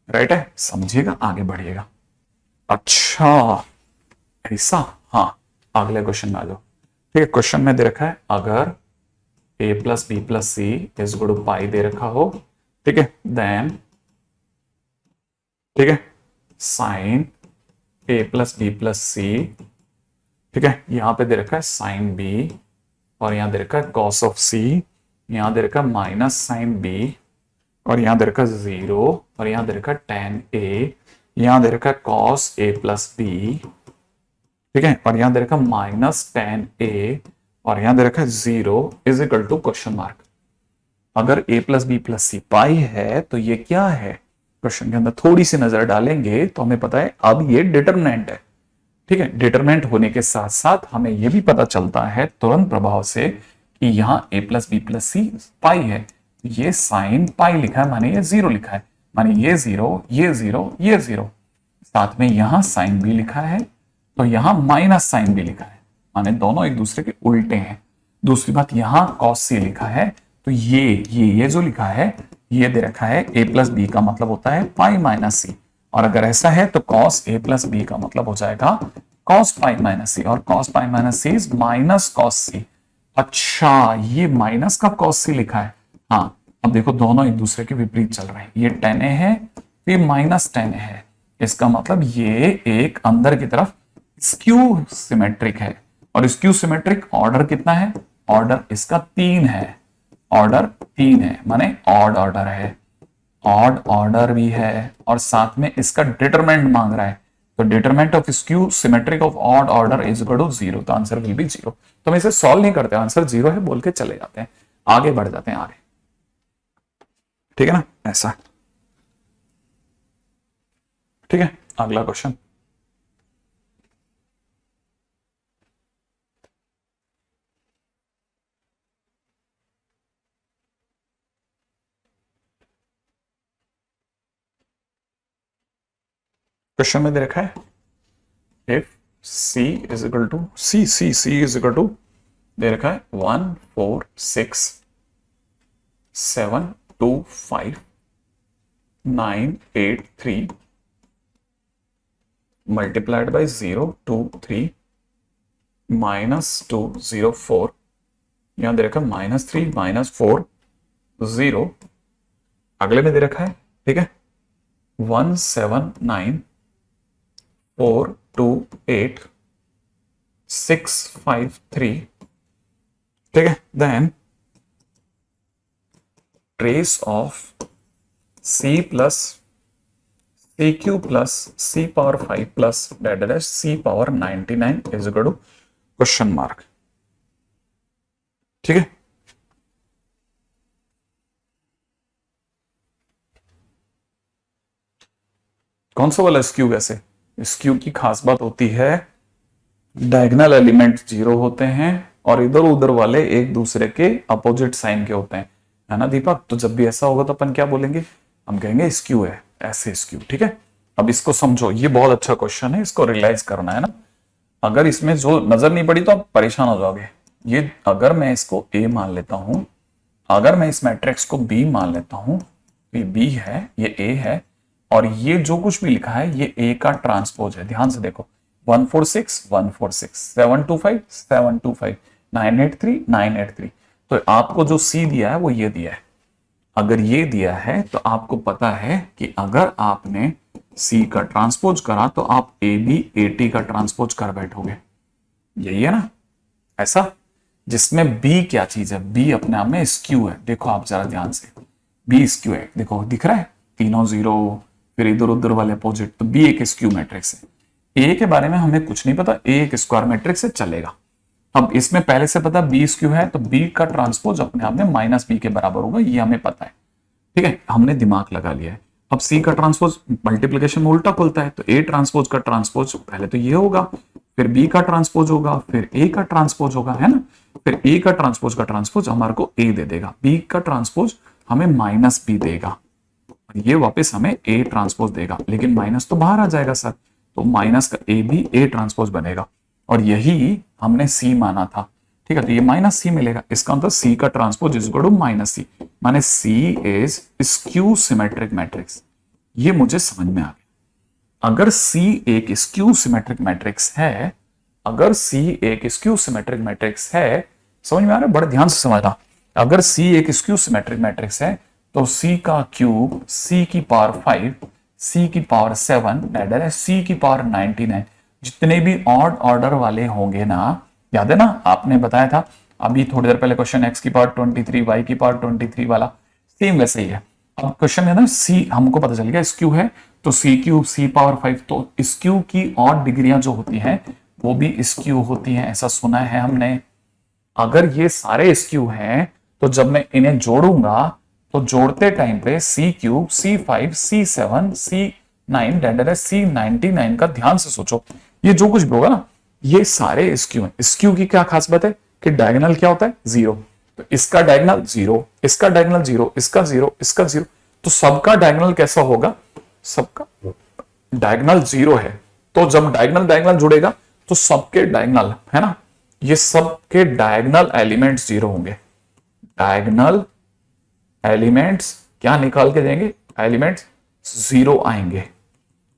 राइट है, समझिएगा, आगे बढ़िएगा। अच्छा ऐसा, हाँ अगले क्वेश्चन में आ जाओ। ठीक है, क्वेश्चन में दे रखा है अगर a plus B plus C is equal to pi दे रखा हो, ठीक है, देन, ठीक है, sine a plus B plus C, ठीक है, यहां पे दे रखा है साइन b, और यहां दे रखा है कॉस ऑफ c, यहां दे रखा है माइनस साइन b, और यहां दे रखा है 0, और यहां दे रखा है tan a यहां दे रखा है कॉस ए प्लस बी, ठीक है, और यहां दे रखा है माइनस टेन ए, और यहां दे रखा है 0 is equal to question mark. अगर a plus B plus C pi है तो ये क्या है, क्वेश्चन के अंदर थोड़ी सी नजर डालेंगे तो हमें पता है अब ये डिटरमिनेंट है, ठीक है। डिटरमिनेंट होने के साथ साथ हमें यह भी पता चलता है तुरंत प्रभाव से कि यहां a plus B plus C pi है, ये साइन पाई लिखा है, माने ये 0 लिखा है, माने ये 0 ये 0 ये 0, साथ में यहां साइन भी लिखा है तो यहां माइनस साइन भी लिखा है, माने दोनों एक दूसरे के उल्टे हैं। दूसरी बात, यहां कॉस सी लिखा है तो ये जो लिखा है ये दे रखा है a प्लस बी का मतलब होता है पाई माइनस सी, और अगर ऐसा है तो cos a प्लस बी का मतलब हो जाएगा cos पाई माइनस सी, और cos pi minus C is minus cos C. अच्छा, ये माइनस का cos सी लिखा है, हाँ अब देखो दोनों एक दूसरे के विपरीत चल रहे हैं, ये tan a है तो ये माइनस tan a है, इसका मतलब ये एक अंदर की तरफ स्क्यू सिमेट्रिक है, और स्क्यू सिमेट्रिक ऑर्डर कितना है, ऑर्डर इसका 3 है, ऑर्डर 3 है, माने ऑड ऑर्डर है, ऑड ऑर्डर भी है, और साथ में इसका डिटरमिनेंट मांग रहा है, तो determinant of skew symmetric of odd order is equal to 0, तो आंसर विल बी 0। तो हम इसे सॉल्व नहीं करते, आंसर 0 है बोल के चले जाते हैं, आगे बढ़ जाते हैं आगे, ठीक है ना, ऐसा, ठीक है। अगला क्वेश्चन, क्वेश्चन में दे रखा है if c is equal to c is equal to दे रखा है 1 4 6 7 2 5 9 8 3 मल्टीप्लाइड बाय 0 2 3 माइनस 2 0 4, यहां दे रखा है -3 -4 0, अगले में दे रखा है, ठीक है, 1 7 9 4 2 8 6 5 3, ठीक है। Then trace of c plus C cube plus c power 5 plus det dash c power 99 is equal to question mark, ठीक है। कौन सा वाला स्क्यू, वैसे स्क्यू की खास बात होती है डायगोनल एलिमेंट 0 होते हैं और इधर उधर वाले एक दूसरे के अपोजिट साइन के होते हैं, है ना दीपक। तो जब भी ऐसा होगा तो अपन क्या बोलेंगे, हम कहेंगे स्क्यू है, ऐसे स्क्यू, ठीक है। अब इसको समझो, ये बहुत अच्छा क्वेश्चन है, इसको रियलाइज करना है ना। अगर इसमें जो नजर नहीं पड़ी तो आप परेशान हो जाओगे। ये अगर मैं इसको ए मान लेता हूं, अगर मैं इस मैट्रिक्स को बी मान लेता हूं, ये बी है ये ए है, और ये जो कुछ भी लिखा है ये ए का ट्रांसपोज है। ध्यान से देखो, 146 146 725 725 983 983, तो आपको जो सी दिया है वो ये दिया है। अगर ये दिया है तो आपको पता है कि अगर आपने सी का ट्रांसपोज करा तो आप ए बी ए टी का ट्रांसपोज कर बैठोगे, यही है ना ऐसा। जिसमें बी क्या चीज है, बी अपने आप में स्क्यू है। देखो आप जरा ध्यान से, बी स्क्यू है, देखो दिख रहा है, तीनों 0 फिर इधर उधर वाले अपोजिट, तो बी एक स्क्यू मैट्रिक्स है। ए के बारे में हमें कुछ नहीं पता, ए एक स्क्वायर मैट्रिक्स से चलेगा। अब इसमें पहले से पता बी स्क्यू है तो बी का ट्रांसपोज अपने आप में माइनस बी के बराबर होगा, ये हमें पता है, ठीक है, हमने दिमाग लगा लिया है। अब सी का ट्रांसपोज मल्टीप्लिकेशन में उल्टा खुलता है, तो ए ट्रांसपोज का ट्रांसपोज पहले तो ये होगा, फिर बी का ट्रांसपोज होगा, फिर ए का ट्रांसपोज होगा, है ना। फिर ए का ट्रांसपोज हमारे को ए दे देगा, बी का ट्रांसपोज हमें माइनस बी देगा, ये वापस हमें ए ट्रांसपोज देगा, लेकिन माइनस तो बाहर आ जाएगा सर, तो माइनस का ए भी ए ट्रांसपोज बनेगा, और यही हमने सी माना था, ठीक है। तो ये माइनस सी मिलेगा, इसका मतलब सी का transpose is equal to minus C, माने C is skew symmetric matrix. ये मुझे समझ में आ गया। अगर सी एक स्क्यू सिमेट्रिक मैट्रिक्स है, अगर सी एक स्क्यू सिमेट्रिक मैट्रिक्स है, समझ में आ रहा है, बड़े ध्यान से समझना। अगर सी एक स्क्यू सिमेट्रिक मैट्रिक्स है तो सी का क्यूब सी की पावर 5 सी की पावर 7 दैट इज सी की पावर 99, जितने भी ऑड ऑर्डर वाले होंगे ना, याद है ना आपने बताया था अभी थोड़ी देर पहले क्वेश्चन x की पावर 23 y की पावर 23 वाला, सेम वैसे ही है। अब क्वेश्चन है ना सी हमको पता चल गया स्क्यू है, तो सी क्यूब सी पावर 5, तो इस क्यूब की और डिग्रियां जो होती हैं वो भी इस क्यूब होती हैं, ऐसा सुना है हमने। अगर ये सारे इस क्यूब हैं तो जब मैं इन्हें जोड़ूंगा तो जोड़ते टाइम पे सी क्यूब सी 5 सी 7 सी 9 डेंडर सी 99 का ध्यान से सोचो, ये जो कुछ भी होगा ना ये सारे इस क्यूब हैं। इस क्यूब की क्या खास बात है कि डायगोनल क्या होता है 0, तो इसका डायगोनल 0, इसका डायगोनल 0, इसका 0, इसका 0, तो सबका डायगोनल कैसा होगा, सबका डायगोनल 0 है। तो जब डायगोनल डायगोनल जुड़ेगा तो सबके डायगोनल है ना, ये सबके डायगोनल एलिमेंट्स 0 होंगे। डायगोनल एलिमेंट्स क्या निकाल के देंगे, एलिमेंट्स 0 आएंगे।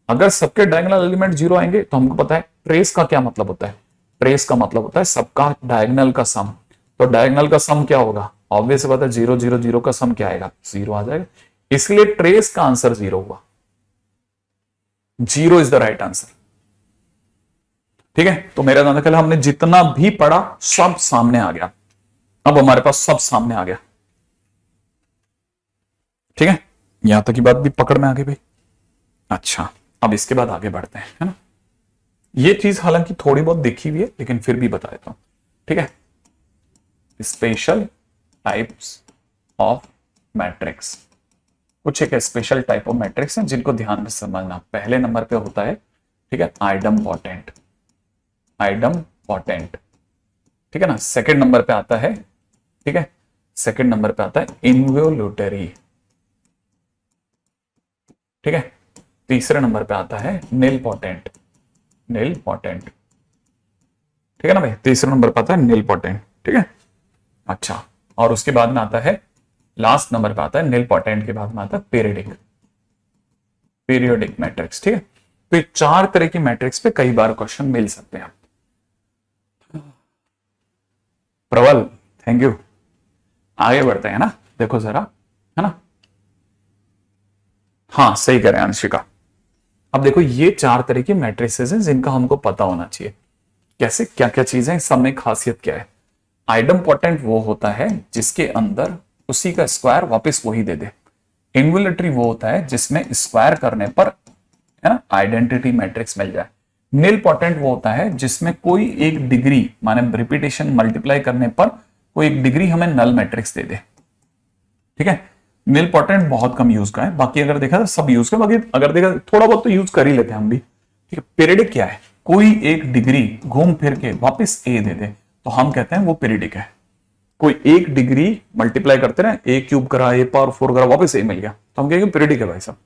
अगर सबके डायगोनल एलिमेंट 0 आएंगे तो हमको पता है ट्रेस का क्या मतलब होता है, ट्रेस का मतलब होता है सबका डायगोनल का सम। तो डायगोनल का सम क्या होगा, ऑब्वियस बात है 0 0 0 का सम क्या आएगा 0 आ जाएगा, इसलिए ट्रेस का आंसर 0 हुआ। 0 इज द राइट आंसर। ठीक है, तो मेरा नाम ख्याल हमने जितना भी पढ़ा सब सामने आ गया, अब हमारे पास सब सामने आ गया। ठीक है, यहां तक की बात भी पकड़ में आ गई भाई। अच्छा, अब इसके बाद आगे बढ़ते हैं, है ना। ये चीज हालांकि थोड़ी बहुत देखी हुई है लेकिन फिर भी बता देता हूं। ठीक है, स्पेशल टाइप्स ऑफ मैट्रिक्स, कुछ एक स्पेशल टाइप ऑफ मैट्रिक्स हैं जिनको ध्यान में समझना। पहले नंबर पे होता है, ठीक है, आइडम्पोटेंट, आइडम्पोटेंट, ठीक है ना। सेकंड नंबर पे आता है, ठीक है, सेकंड नंबर पे आता है इन्वोल्यूटरी, ठीक है। तीसरे नंबर पे आता है निलपोटेंट, निलपोटेंट, ठीक है ना भाई, तीसरे नंबर पे आता है निलपोटेंट, ठीक है। अच्छा, और उसके बाद में आता है लास्ट नंबर पे आता है निलपोटेंट के बाद में आता है पीरियडिक, पीरियोडिक मैट्रिक्स, ठीक है। तो ये 4 तरह की मैट्रिक्स पे कई बार क्वेश्चन मिल सकते हैं। प्रबल, थैंक यू। आगे बढ़ते हैं ना, देखो जरा, है ना। हाँ, सही कह रहे हैं अंशिका। अब देखो ये 4 तरह की मैट्रिसेस हैं जिनका हमको पता होना चाहिए, कैसे क्या क्या चीजें, सब में खासियत क्या है। आइडम्पोटेंट वो होता है जिसके अंदर उसी का स्क्वायर वापस वही दे दे। इन्वोल्यूटरी वो होता है जिसमें स्क्वायर करने पर, है ना, आइडेंटिटी मैट्रिक्स मिल जाए। निलपोटेंट वो होता है जिसमें कोई एक डिग्री, माने रिपीटेशन मल्टीप्लाई करने पर कोई एक डिग्री हमें नल मैट्रिक्स दे दे, ठीक है। निलपोटेंट बहुत कम यूज का है, बाकी अगर देखा तो सब यूज का, बाकी अगर देखा थोड़ा बहुत तो यूज कर ही लेते हैं हम भी, ठीक है। पीरियडिक क्या है, कोई एक डिग्री घूम फिर के वापस ए दे दे तो हम कहते हैं वो पीरियडिक है। कोई एक डिग्री मल्टीप्लाई करते रहे, ए क्यूब करा, ए पावर 4 करा, वापस ए मिल गया तो हम कहेंगे पीरियडिक है भाई साहब,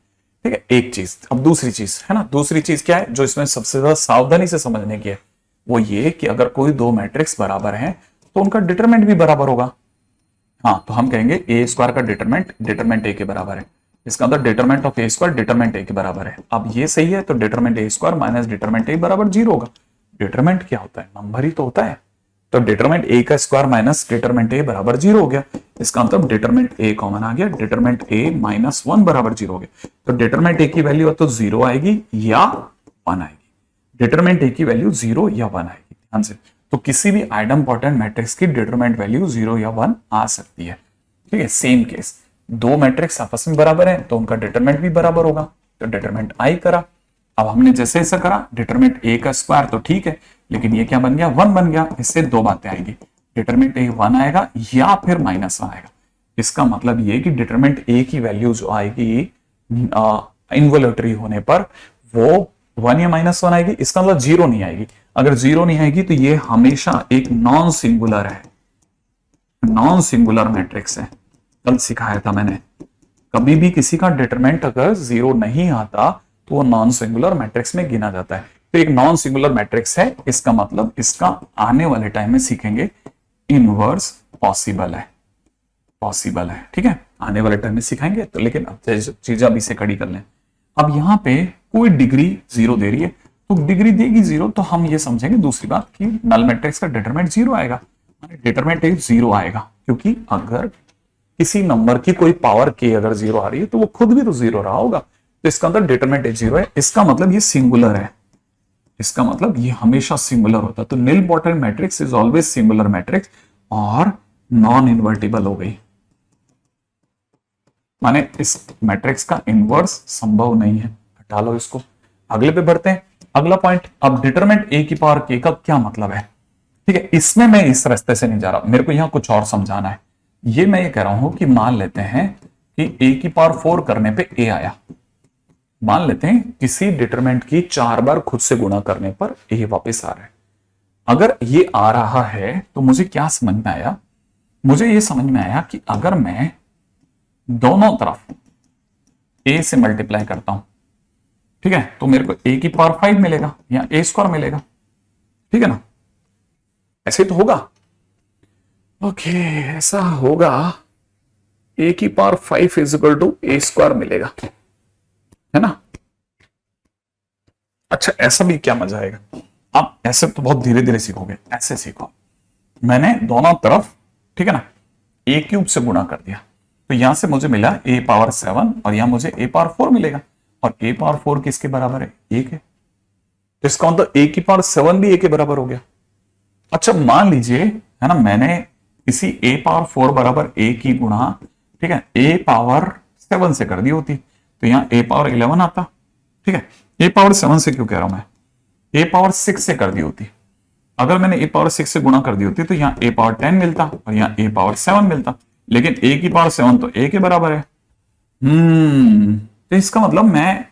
ठीक है। एक चीज, अब दूसरी चीज है ना, दूसरी चीज क्या है जो इसमें सबसे ज्यादा सावधानी से समझने की है, वो ये कि अगर कोई दो मैट्रिक्स बराबर है तो उनका डिटरमिनेंट भी बराबर होगा। हाँ, तो हम कहेंगे ए स्क्वायर का डिटरमिनेंट डिटरमिनेंट ए के बराबर है, इसका मतलब determinant of A square determinant A के बराबर है। अब ये सही है तो determinant A square minus determinant A बराबर 0 होगा। डिटरमिनेंट क्या होता है, नंबर ही तो होता है, तो डिटरमिनेंट ए का स्क्वायर माइनस डिटरमिनेंट ए बराबर 0 हो गया। इसका मतलब डिटरमिनेंट ए कॉमन आ गया, डिटरमिनेंट ए माइनस 1 बराबर 0 हो गया। तो डिटरमिनेंट ए की वैल्यू तो 0 आएगी या 1 आएगी, डिटरमिनेंट ए की वैल्यू 0 या 1 आएगी, ध्यान से। तो किसी भी आइडम्पोटेंट मैट्रिक्स की डिटरमिनेंट वैल्यू 0 या 1 आ सकती है, ठीक है। सेम केस, दो मैट्रिक्स आपस में बराबर है तो उनका डिटरमिनेंट भी बराबर होगा, तो डिटरमिनेंट आई करा। अब हमने जैसे ऐसा करा, डिटरमिनेंट ए का स्क्वायर तो ठीक है, लेकिन ये क्या बन गया 1 बन गया। इससे दो बातें आएंगी, डिटरमिनेंट ए 1 आएगा या फिर माइनस 1 आएगा। इसका मतलब ये कि डिटरमिनेंट ए की वैल्यू जो आएगी इन्वोल्यूटरी होने पर वो 1 या माइनस 1 आएगी, इसका मतलब 0 नहीं आएगी। अगर 0 नहीं आएगी तो ये हमेशा एक नॉन सिंगुलर है, नॉन सिंगुलर मैट्रिक्स है। कल सिखाया था मैंने, कभी भी किसी का डिटरमिनेंट अगर 0 नहीं आता तो वो नॉन सिंगुलर मैट्रिक्स में गिना जाता है। तो एक नॉन सिंगुलर मैट्रिक्स है, इसका मतलब इसका आने वाले टाइम में सीखेंगे इनवर्स पॉसिबल है, पॉसिबल है, ठीक है, आने वाले टाइम में सिखाएंगे। तो लेकिन अब चीजें अभी से खड़ी कर लें। अब यहां पे कोई डिग्री 0 दे रही है, तो डिग्री देगी 0 तो हम ये समझेंगे दूसरी बात कि नल मैट्रिक्स का डिटरमिनेंट 0 आएगा, डिटरमिनेंट 0 आएगा, क्योंकि अगर किसी नंबर की कोई पावर k अगर 0 आ रही है तो वो खुद भी तो 0 रहा होगा, तो इसका अंदर डिटरमिनेंट 0 है। इसका मतलब ये सिंगुलर है, इसका मतलब ये हमेशा सिंगुलर होता है। तो nilpotent matrix is always singular matrix और नॉन इन्वर्टिबल हो गई, माने इस मैट्रिक्स का इनवर्स संभव नहीं है। हटा लो इसको, अगले पे बढ़ते हैं। अगला पॉइंट, अब डिटरमिनेंट ए की पावर के का क्या मतलब है? ठीक है, इसमें मैं इस रास्ते से नहीं जा रहा, मेरे को यहां कुछ और समझाना है। ये मैं ये कह रहा हूं कि मान लेते हैं कि ए की पावर 4 करने पे ए आया, मान लेते हैं किसी डिटरमिनेंट की 4 बार खुद से गुणा करने पर ए वापस आ रहा है। अगर ये आ रहा है तो मुझे क्या समझ में आया, मुझे ये समझ में आया कि अगर मैं दोनों तरफ ए से मल्टीप्लाई करता हूं, ठीक है, तो मेरे को ए की पावर 5 मिलेगा या ए स्क्वायर मिलेगा, ठीक है ना, ऐसे तो होगा। ओके, ऐसा होगा, ए की power 5 equal to A square मिलेगा, है ना। अच्छा, ऐसा भी क्या मजा आएगा, आप ऐसे तो बहुत धीरे धीरे सीखोगे, ऐसे सीखो। मैंने दोनों तरफ, ठीक है ना, ए क्यूब से गुणा कर दिया, तो यहां से मुझे मिला ए पावर 7 और यहां मुझे ए पावर 4 मिलेगा, और ए पावर 4 किसके बराबर है? 1 है, तो इसका मतलब ए की पावर 7 भी ए के बराबर हो गया। अच्छा, मान लीजिए, है ना, मैंने इसी ए पावर 4 बराबर ए की गुणा, ठीक है, ए पावर 7 से कर दी होती, तो यहां ए पावर 11 आता, ठीक है। ए पावर 7 से क्यों कह रहा हूं मैं, ए पावर 6 से कर दी होती, अगर मैंने ए पावर 6 से गुणा कर दी होती तो यहां ए पावर 10 मिलता और यहां ए पावर 7 मिलता, लेकिन ए की पावर 7 तो ए के बराबर है। तो इसका मतलब मैं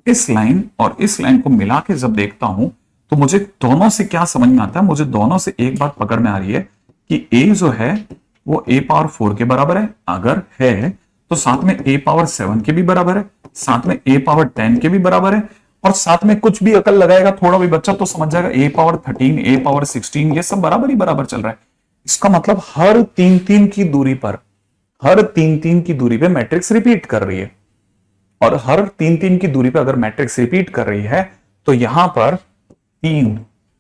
इस लाइन और इस लाइन को मिला के जब देखता हूं तो मुझे दोनों से क्या समझ में आता है, मुझे दोनों से एक बात पकड़ में आ रही है कि ए जो है वो ए पावर 4 के बराबर है, अगर है तो साथ में ए पावर 7 के भी बराबर है, साथ में ए पावर 10 के भी बराबर है, और साथ में कुछ भी अकल लगाएगा थोड़ा भी बच्चा तो समझ जाएगा ए पावर 13, ए पावर 16, ये सब बराबर ही बराबर चल रहा है। इसका मतलब हर 3-3 की दूरी पर, हर 3-3 की दूरी पे मैट्रिक्स रिपीट कर रही है, और हर 3-3 की दूरी पे अगर मैट्रिक्स रिपीट कर रही है तो यहां पर 3,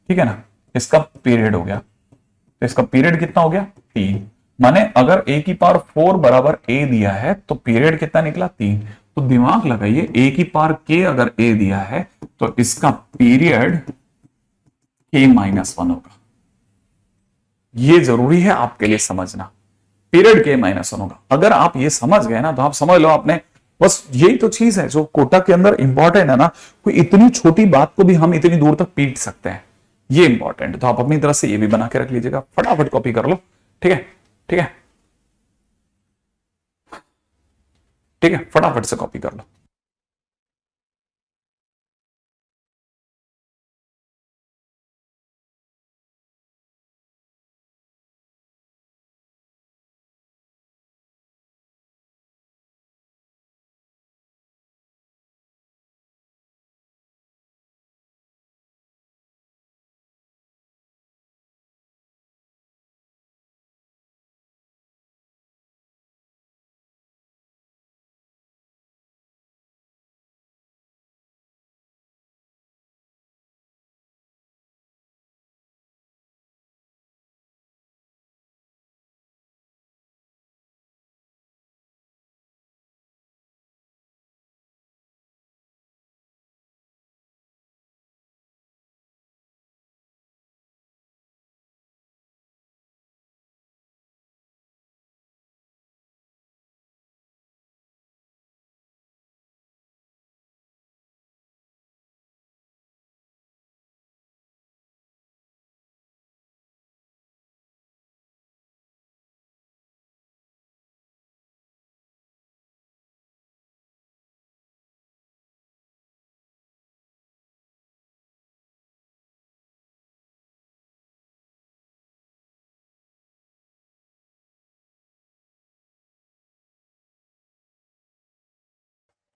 ठीक है ना, इसका पीरियड हो गया, तो इसका पीरियड कितना हो गया? 3। माने अगर ए की पावर 4 बराबर ए दिया है तो पीरियड कितना निकला? 3। तो दिमाग लगाइए, ए की पावर के अगर ए दिया है तो इसका पीरियड k-1 होगा। ये जरूरी है आपके लिए समझना, पीरियड k-1 होगा। अगर आप ये समझ गए ना तो आप समझ लो आपने, बस यही तो चीज है जो कोटा के अंदर इंपॉर्टेंट है ना, कोई इतनी छोटी बात को भी हम इतनी दूर तक पीट सकते हैं, ये इंपॉर्टेंट है। तो आप अपनी तरफ से ये भी बना के रख लीजिएगा, फटाफट कॉपी कर लो, ठीक है, ठीक है, ठीक है, फटाफट से कॉपी कर लो।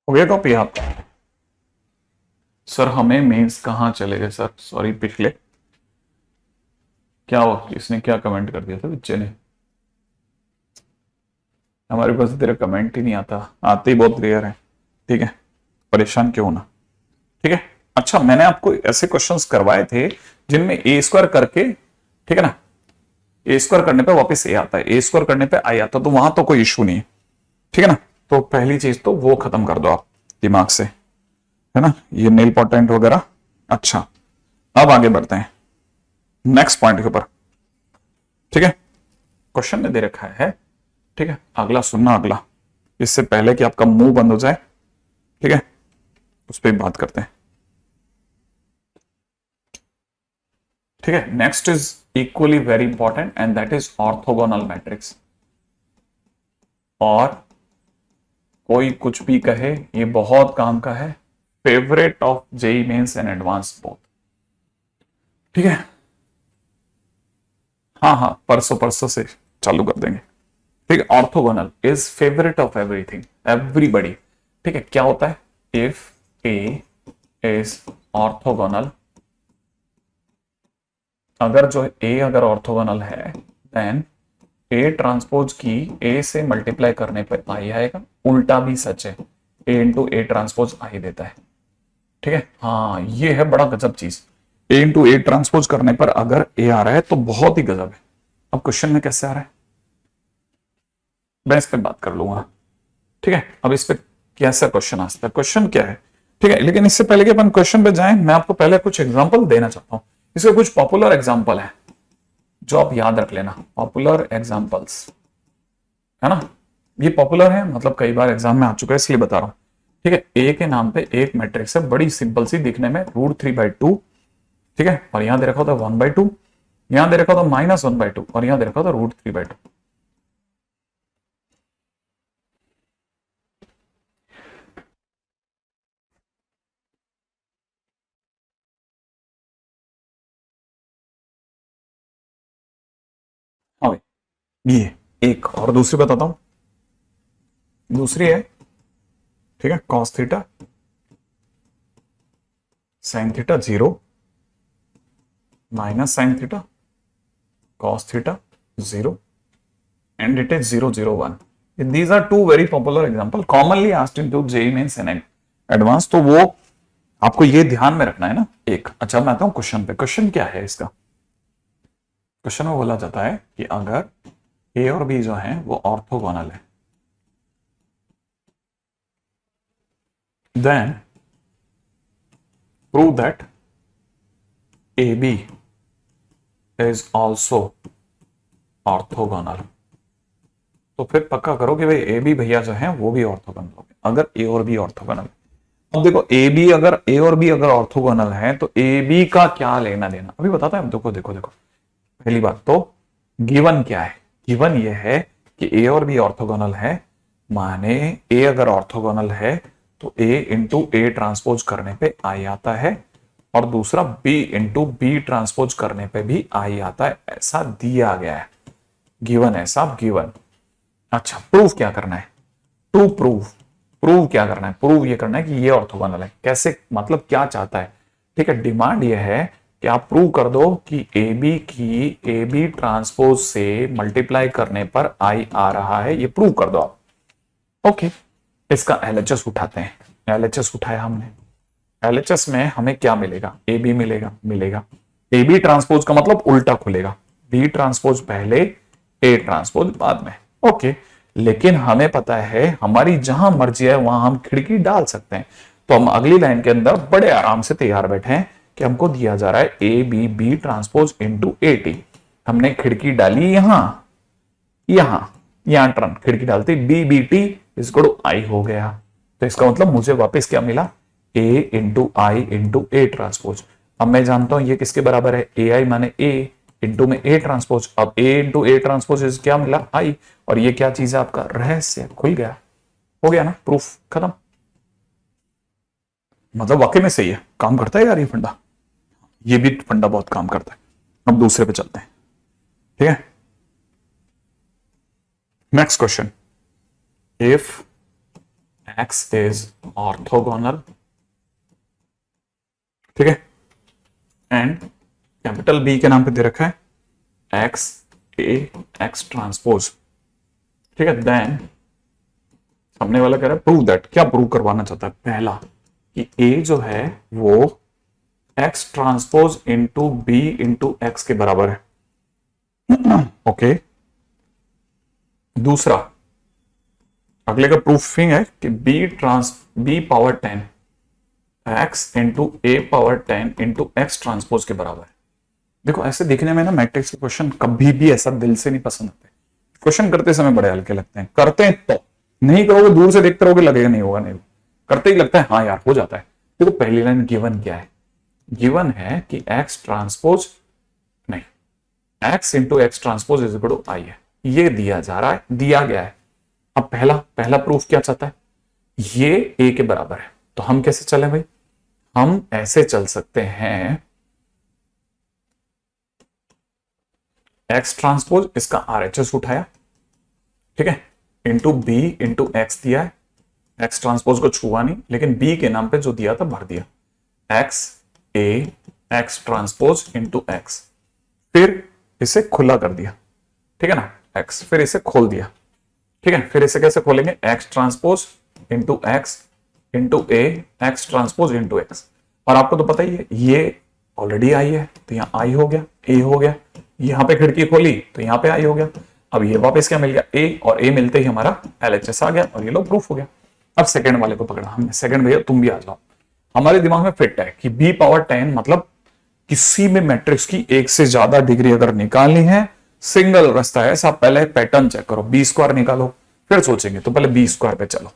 हो गया कॉपी आपका? सर हमें मेंस कहाँ चले गए सर, सॉरी पिछले क्या हुआ, इसने क्या कमेंट कर दिया था बच्चे ने? हमारे पास तेरा कमेंट ही नहीं आता, आते ही बहुत रेयर है, ठीक है, परेशान क्यों होना, ठीक है। अच्छा, मैंने आपको ऐसे क्वेश्चंस करवाए थे जिनमें ए स्क्वायर करके, ठीक है ना, ए स्क्वायर करने पे वापस ए आता है, ए स्क्वायर करने पे आई आता, तो वहां तो कोई इशू नहीं है, ठीक है ना। तो पहली चीज तो वो खत्म कर दो आप दिमाग से, है ना, ये नेल पॉटेंट वगैरह। अच्छा, अब आगे बढ़ते हैं नेक्स्ट पॉइंट के ऊपर, ठीक है। क्वेश्चन में दे रखा है, ठीक है, अगला सुनना, अगला, इससे पहले कि आपका मुंह बंद हो जाए, ठीक है। उस पर बात करते हैं। ठीक है, next is equally very important and that is orthogonal matrix. और कोई कुछ भी कहे, ये बहुत काम का है, favourite of JEE mains and advance both. ठीक है, हाँ, परसों से चालू कर देंगे। ठीक है, orthogonal is favourite of everything, everybody. ठीक है, क्या होता है? इफ ए इज ऑर्थोगोनल, अगर जो ए अगर ऑर्थोगोनल है देन ए ट्रांसपोज की ए से मल्टीप्लाई करने पर आई आएगा। उल्टा भी सच है, ए इंटू ए ट्रांसपोज आई देता है। ठीक है, हाँ ये है बड़ा गजब चीज, ए इंटू ए ट्रांसपोज करने पर अगर ए आ रहा है तो बहुत ही गजब है। अब क्वेश्चन में कैसे आ रहा है मैं इस पर बात कर लूंगा। ठीक है, अब इस पे कैसा क्वेश्चन आ सकता है, क्वेश्चन क्या है। ठीक है, लेकिन इससे पहले कि अपन क्वेश्चन पे जाएं, मैं आपको पहले कुछ एग्जांपल देना चाहता हूं। इसके कुछ पॉपुलर एग्जांपल है जो आप याद रख लेना, पॉपुलर एग्जांपल्स है ना। ये पॉपुलर है मतलब कई बार एग्जाम में आ चुका है इसलिए बता रहा हूं। ठीक है, ए के नाम पे एक मैट्रिक्स है, बड़ी सिंपल सी दिखने में, √3/2। ठीक है, और यहां दे रखा होता 1/2, यहां दे रखा होता -1/2, और यहां दे रखा होता √3/2। हाँ भाई, ये एक और दूसरी बताता हूं। दूसरी है, ठीक है, cos theta sin theta 0 minus sin theta cos theta 0 and it is 0, 0, 1. These are two very popular example commonly asked into JEE Mains and Advanced। तो वो आपको ये ध्यान में रखना है ना एक। अच्छा, मैं आता हूं क्वेश्चन पे। क्वेश्चन क्या है इसका? क्वेश्चन में बोला जाता है कि अगर ए और बी जो है वो ऑर्थोगोनल है then prove that AB is also orthogonal। तो फिर पक्का करो कि भाई ए बी भैया जो है वो भी ऑर्थोगोनल हो गए अगर ए और बी ऑर्थोगोनल। अब देखो ए और बी अगर ऑर्थोगोनल है तो ए बी का क्या लेना देना अभी बताता है। देखो पहली बात तो गिवन क्या है? गिवन ये है कि ए और बी ऑर्थोगोनल है, माने ए अगर ऑर्थोगोनल है तो ए इंटू ए ट्रांसपोज करने पे आई आता है, और दूसरा बी इंटू बी ट्रांसपोज करने पे भी आई आता है। ऐसा दिया गया है, गिवन है साहब, गिवन। अच्छा, प्रूफ क्या करना है? टू प्रूव क्या करना है? प्रूव ये करना है कि ये ऑर्थोगोनल है। कैसे, मतलब क्या चाहता है? ठीक है, डिमांड ये है कि आप प्रूव कर दो कि ए बी की ए बी ट्रांसपोज से मल्टीप्लाई करने पर आई आ रहा है, ये प्रूव कर दो आप। ओके, इसका एलएचएस उठाते हैं। एलएचएस उठाया हमने, एलएचएस में हमें क्या मिलेगा? ए बी मिलेगा। ए बी ट्रांसपोज का मतलब उल्टा खुलेगा, बी ट्रांसपोज पहले ए ट्रांसपोज बाद में। ओके, लेकिन हमें पता है हमारी जहां मर्जी है वहां हम खिड़की डाल सकते हैं। तो हम अगली लाइन के अंदर बड़े आराम से तैयार बैठे हैं कि हमको दिया जा रहा है A B B transpose into A T. हमने खिड़की डाली यहां टर्न खिड़की डालती बी बी टी इसको आई हो गया। तो इसका मतलब मुझे वापस क्या मिला? A into I into A transpose. अब मैं जानता हूं ये किसके बराबर है? ए आई माने ए इंटू में ए ट्रांसपोज। अब ए इंटू ए ट्रांसपोज क्या मिला? आई। और ये क्या चीज है? आपका रहस्य खुल गया, हो गया ना, प्रूफ खत्म। मतलब वाकई में सही है, काम करता है यार ये फंडा, ये भी फंडा बहुत काम करता है। अब दूसरे पे चलते हैं, ठीक है। Next question, if x is orthogonal, ठीक है, एंड कैपिटल बी के नाम पे दे रखा है एक्स ए एक्स ट्रांसपोज, ठीक है, देन सामने वाला कह रहा है प्रूव दैट। क्या प्रूव करवाना चाहता है? पहला कि ए जो है वो X transpose into B into X के बराबर है। ओके, दूसरा अगले का प्रूफिंग है कि बी पावर 10 एक्स इंटू ए पावर 10 इंटू एक्स ट्रांसपोज के बराबर है। देखो ऐसे दिखने में ना मैट्रिक्स के क्वेश्चन कभी भी ऐसा दिल से नहीं पसंद आते। क्वेश्चन करते समय बड़े हल्के लगते हैं, करते हैं तो नहीं करोगे, दूर से देखते रहोगे लगेगा नहीं होगा, नहीं करते ही लगता है हाँ यार हो जाता है, देखो पहली लाइन गिवन क्या है, गिवन है कि x ट्रांसपोज नहीं, x into X transpose is equal to I है, ये दिया जा रहा है, दिया गया है। अब पहला प्रूफ क्या चाहता है, ये a के बराबर है, तो हम कैसे चले भाई, हम ऐसे चल सकते हैं, x ट्रांसपोज इसका RHS उठाया, ठीक है, इंटू बी इंटू एक्स दिया है, एक्स ट्रांसपोज को छुआ नहीं, लेकिन बी के नाम पे जो दिया था भर दिया, x A X transpose into x, फिर इसे खुला कर दिया, ठीक है ना, एक्स, फिर इसे खोल दिया, ठीक है, फिर इसे कैसे खोलेंगे, X transpose into X into A X transpose into X, और आपको तो पता ही है ये ऑलरेडी आई है, तो यहाँ आई हो गया, ए हो गया, यहाँ पे खिड़की खोली तो यहाँ पे आई हो गया, अब ये वापस क्या मिल गया, ए, और ए मिलते ही हमारा LHS आ गया, और ये लो प्रूफ हो गया। अब सेकंड वाले को पकड़ा हमने, सेकंड भैया तुम भी आ जाओ, हमारे दिमाग में फिट है कि b पावर 10 मतलब किसी में मैट्रिक्स की एक से ज्यादा डिग्री अगर निकालनी है, सिंगल रास्ता है, सब पहले पैटर्न चेक करो, बी स्क्वायर निकालो, फिर सोचेंगे, तो पहले बी स्क्वायर पे चलो,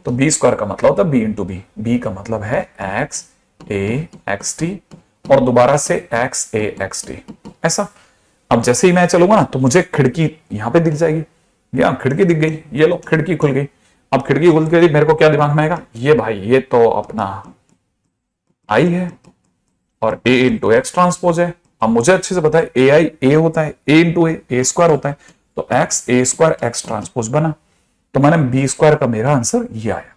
तो बी स्क्वायर का मतलब होता है बी इंटू बी, बी का मतलब है एक्स ए एक्स टी, और दोबारा से एक्स ए एक्स टी, ऐसा। अब जैसे ही मैं चलूंगा ना, तो मुझे खिड़की यहां पे दिख जाएगी, या खिड़की दिख गई, ये लो खिड़की खुल गई। अब खिड़की खुल गई, मेरे को क्या दिमाग में आएगा, ये भाई ये तो अपना आई है, और ए इंटू एक्स ट्रांसपोज है। अब मुझे अच्छे से पता है ए आई ए होता है, ए इंटू ए स्क्वायर होता है, तो x A square x transpose बना, तो मैंने बी स्क्वायर का मेरा आंसर ये आया।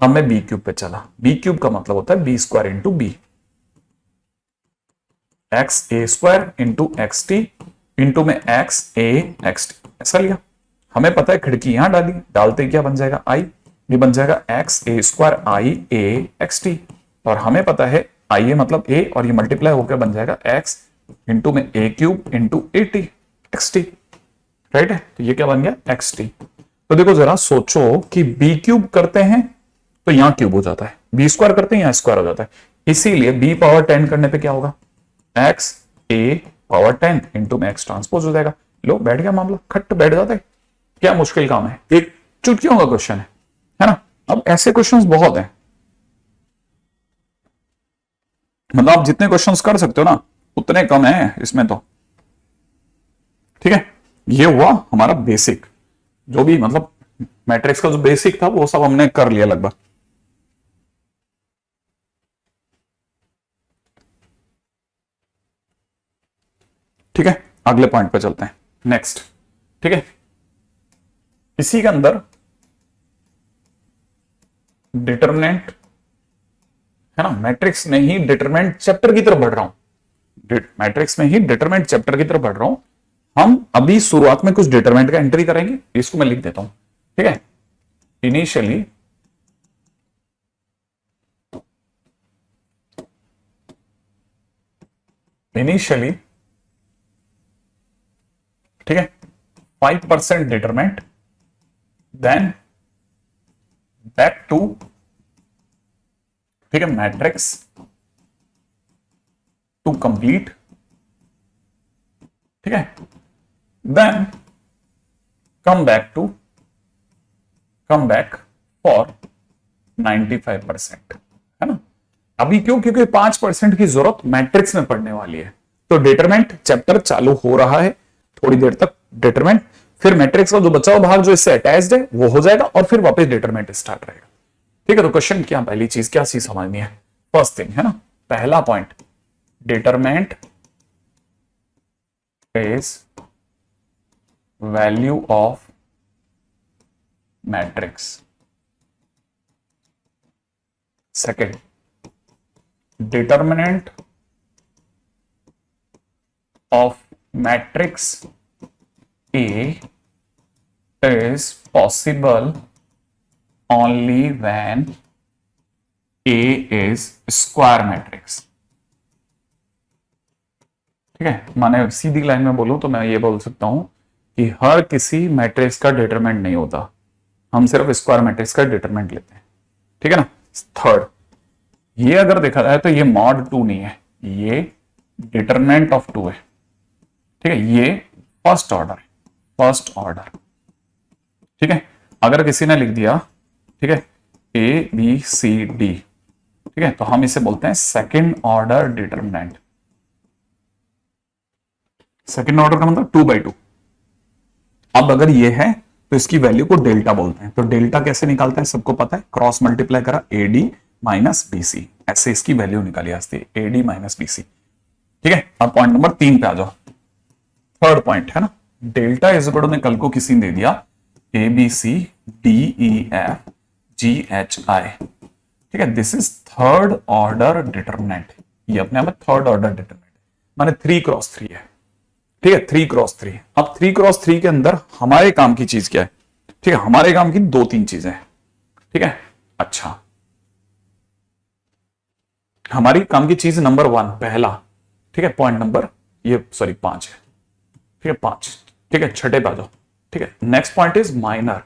अब मैं बी क्यूब पे चला, बी क्यूब का मतलब होता है B square into B, X A square into X T into में एक्स ए एक्स टी, ऐसा लिया। हमें पता है खिड़की यहां डाली, डालते क्या बन जाएगा आई, ये बन जाएगा x A square I A X T, और हमें पता है आई ए मतलब ए, और ये मल्टीप्लाई होकर बन जाएगा एक्स इंटू में A cube into A T X T, right है, तो ये क्या बन गया एक्स टी। तो देखो जरा सोचो कि बी क्यूब करते हैं तो यहां क्यूब हो जाता है, बी स्क्वायर करते हैं यहां स्क्वायर हो जाता है, इसीलिए बी पावर 10 करने पे क्या होगा, एक्स ए पावर 10 इंटू में एक्स ट्रांसपोज हो जाएगा। लो बैठ गया मामला, खट बैठ जाता है, क्या मुश्किल काम है, एक चुटकियों का क्वेश्चन है ना। अब ऐसे क्वेश्चंस बहुत हैं, मतलब आप जितने क्वेश्चंस कर सकते हो ना उतने कम है इसमें तो, ठीक है। ये हुआ हमारा बेसिक, जो भी मतलब मैट्रिक्स का जो बेसिक था वो सब हमने कर लिया लगभग। ठीक है, अगले पॉइंट पे चलते हैं, नेक्स्ट, ठीक है। इसी के अंदर डिटरमिनेंट है ना, मैट्रिक्स में ही डिटरमिनेंट चैप्टर की तरफ बढ़ रहा हूं, मैट्रिक्स में ही डिटरमिनेंट चैप्टर की तरफ बढ़ रहा हूं। हम अभी शुरुआत में कुछ डिटरमिनेंट का एंट्री करेंगे, इसको मैं लिख देता हूं, ठीक है। इनिशियली ठीक है 5% डिटरमिनेंट, देन बैक टू, ठीक है, मैट्रिक्स टू कंप्लीट, ठीक है, देन कम बैक फॉर 95%, है ना। अभी क्यों, क्योंकि 5% की जरूरत मैट्रिक्स में पड़ने वाली है, तो डिटरमिनेंट चैप्टर चालू हो रहा है थोड़ी देर तक, डिटरमिनेंट, फिर मैट्रिक्स का जो बचा हुआ भाग जो इससे अटैच्ड है वो हो जाएगा, और फिर वापस डिटरमिनेंट स्टार्ट रहेगा, ठीक है। तो क्वेश्चन क्या, पहली चीज क्या चीज समझनी है, फर्स्ट थिंग है ना, पहला point, determinant is value of matrix. Second, determinant of matrix A is possible only when A is square matrix, ठीक है। माने सीधी लाइन में बोलूं तो मैं ये बोल सकता हूं कि हर किसी मैट्रिक्स का डिटरमिनेंट नहीं होता, हम सिर्फ स्क्वायर मैट्रिक्स का डिटरमिनेंट लेते हैं, ठीक है ना। थर्ड, ये अगर देखा जाए तो ये मॉड 2 नहीं है, ये डिटरमिनेंट ऑफ 2 है, ठीक है, ये फर्स्ट ऑर्डर, ठीक है। अगर किसी ने लिख दिया, ठीक है, ए बी सी डी, ठीक है, तो हम इसे बोलते हैं second order determinant. Second order का मतलब 2/2। अब अगर ये है तो इसकी वैल्यू को डेल्टा बोलते हैं। तो डेल्टा कैसे निकालते हैं, सबको पता है, क्रॉस मल्टीप्लाई करा एडी माइनस बीसी, ऐसे इसकी वैल्यू निकाली आती है, एडी माइनस बीसी। ठीक है, अब पॉइंट नंबर 3 पे आ जाओ, थर्ड पॉइंट है ना, डेल्टा इज इक्वल टू, कल को किसी ने दे दिया A B C D E F G H I. ठीक है, this is third order determinant, ये अपने आप में थर्ड ऑर्डर डिटरमिनेंट माने 3x3 है। ठीक है, 3x3। अब 3x3 के अंदर हमारे काम की चीज क्या है, ठीक है, हमारे काम की 2-3 चीजें हैं। ठीक है, अच्छा, हमारी काम की चीज नंबर 1 पहला, ठीक है, पॉइंट नंबर ये सॉरी 5 है। ठीक है, 5। ठीक है, छठे पे आ जाओ। ठीक है, next point is minor,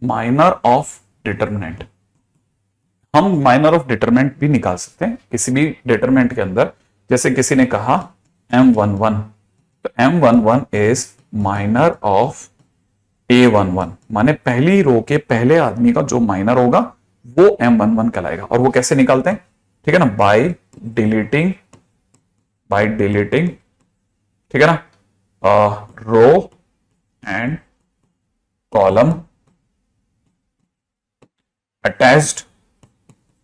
minor of determinant. हम माइनर ऑफ डिटरमिनेंट भी निकाल सकते हैं किसी भी डिटरमिनेंट के अंदर। जैसे किसी ने कहा M11, तो M11 is minor of A11, माने पहली रो के पहले आदमी का जो माइनर होगा वो M11 कहलाएगा। और वो कैसे निकालते हैं, ठीक है ना, बाय डिलीटिंग, ठीक है ना, row and column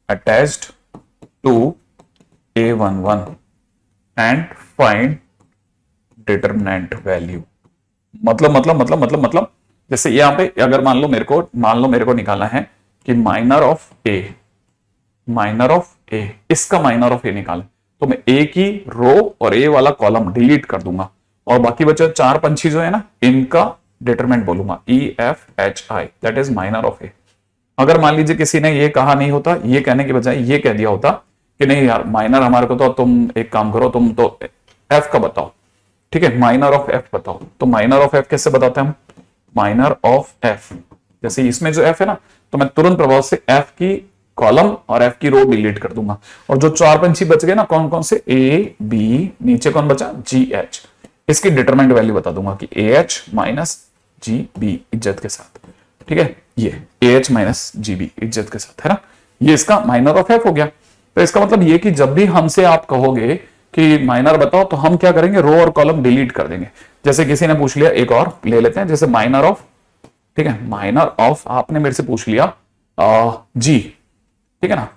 attached to A11 and find determinant value। मतलब जैसे यहां पे अगर मान लो मेरे को निकालना है कि माइनर ऑफ ए, इसका माइनर ऑफ ए निकालें, तो मैं ए की रो और ए वाला कॉलम डिलीट कर दूंगा और बाकी बचे 4 पंछी जो है ना, इनका डिटरमिनेंट बोलूंगा EFHI, that is minor of A. अगर मान लीजिए किसी ने ये कहा नहीं होता, ये कहने के बजाय ये कह दिया होता कि नहीं यार माइनर हमारे को, तो तुम एक काम करो, तुम तो एफ का बताओ। ठीक है, माइनर ऑफ एफ बताओ। तो माइनर ऑफ एफ कैसे बताते हैं हम, माइनर ऑफ एफ, जैसे इसमें जो एफ है ना, तो मैं तुरंत प्रभाव से एफ की कॉलम और एफ की रो डिलीट कर दूंगा। और जो 4 पंछी बच गए ना, कौन कौन से, ए बी, नीचे कौन बचा, जी एच, इसकी डिटरमिनेंट वैल्यू बता दूंगा कि A H minus G B इज्जत के साथ। ठीक है, ये A H minus G B इज्जत के साथ है ना, ये इसका माइनर ऑफ एफ हो गया। तो इसका मतलब ये कि जब भी हमसे आप कहोगे कि माइनर बताओ, तो हम क्या करेंगे, रो और कॉलम डिलीट कर देंगे। जैसे किसी ने पूछ लिया, एक और ले लेते हैं, जैसे माइनर ऑफ, ठीक है, माइनर ऑफ आपने मेरे से पूछ लिया जी, ठीक है ना,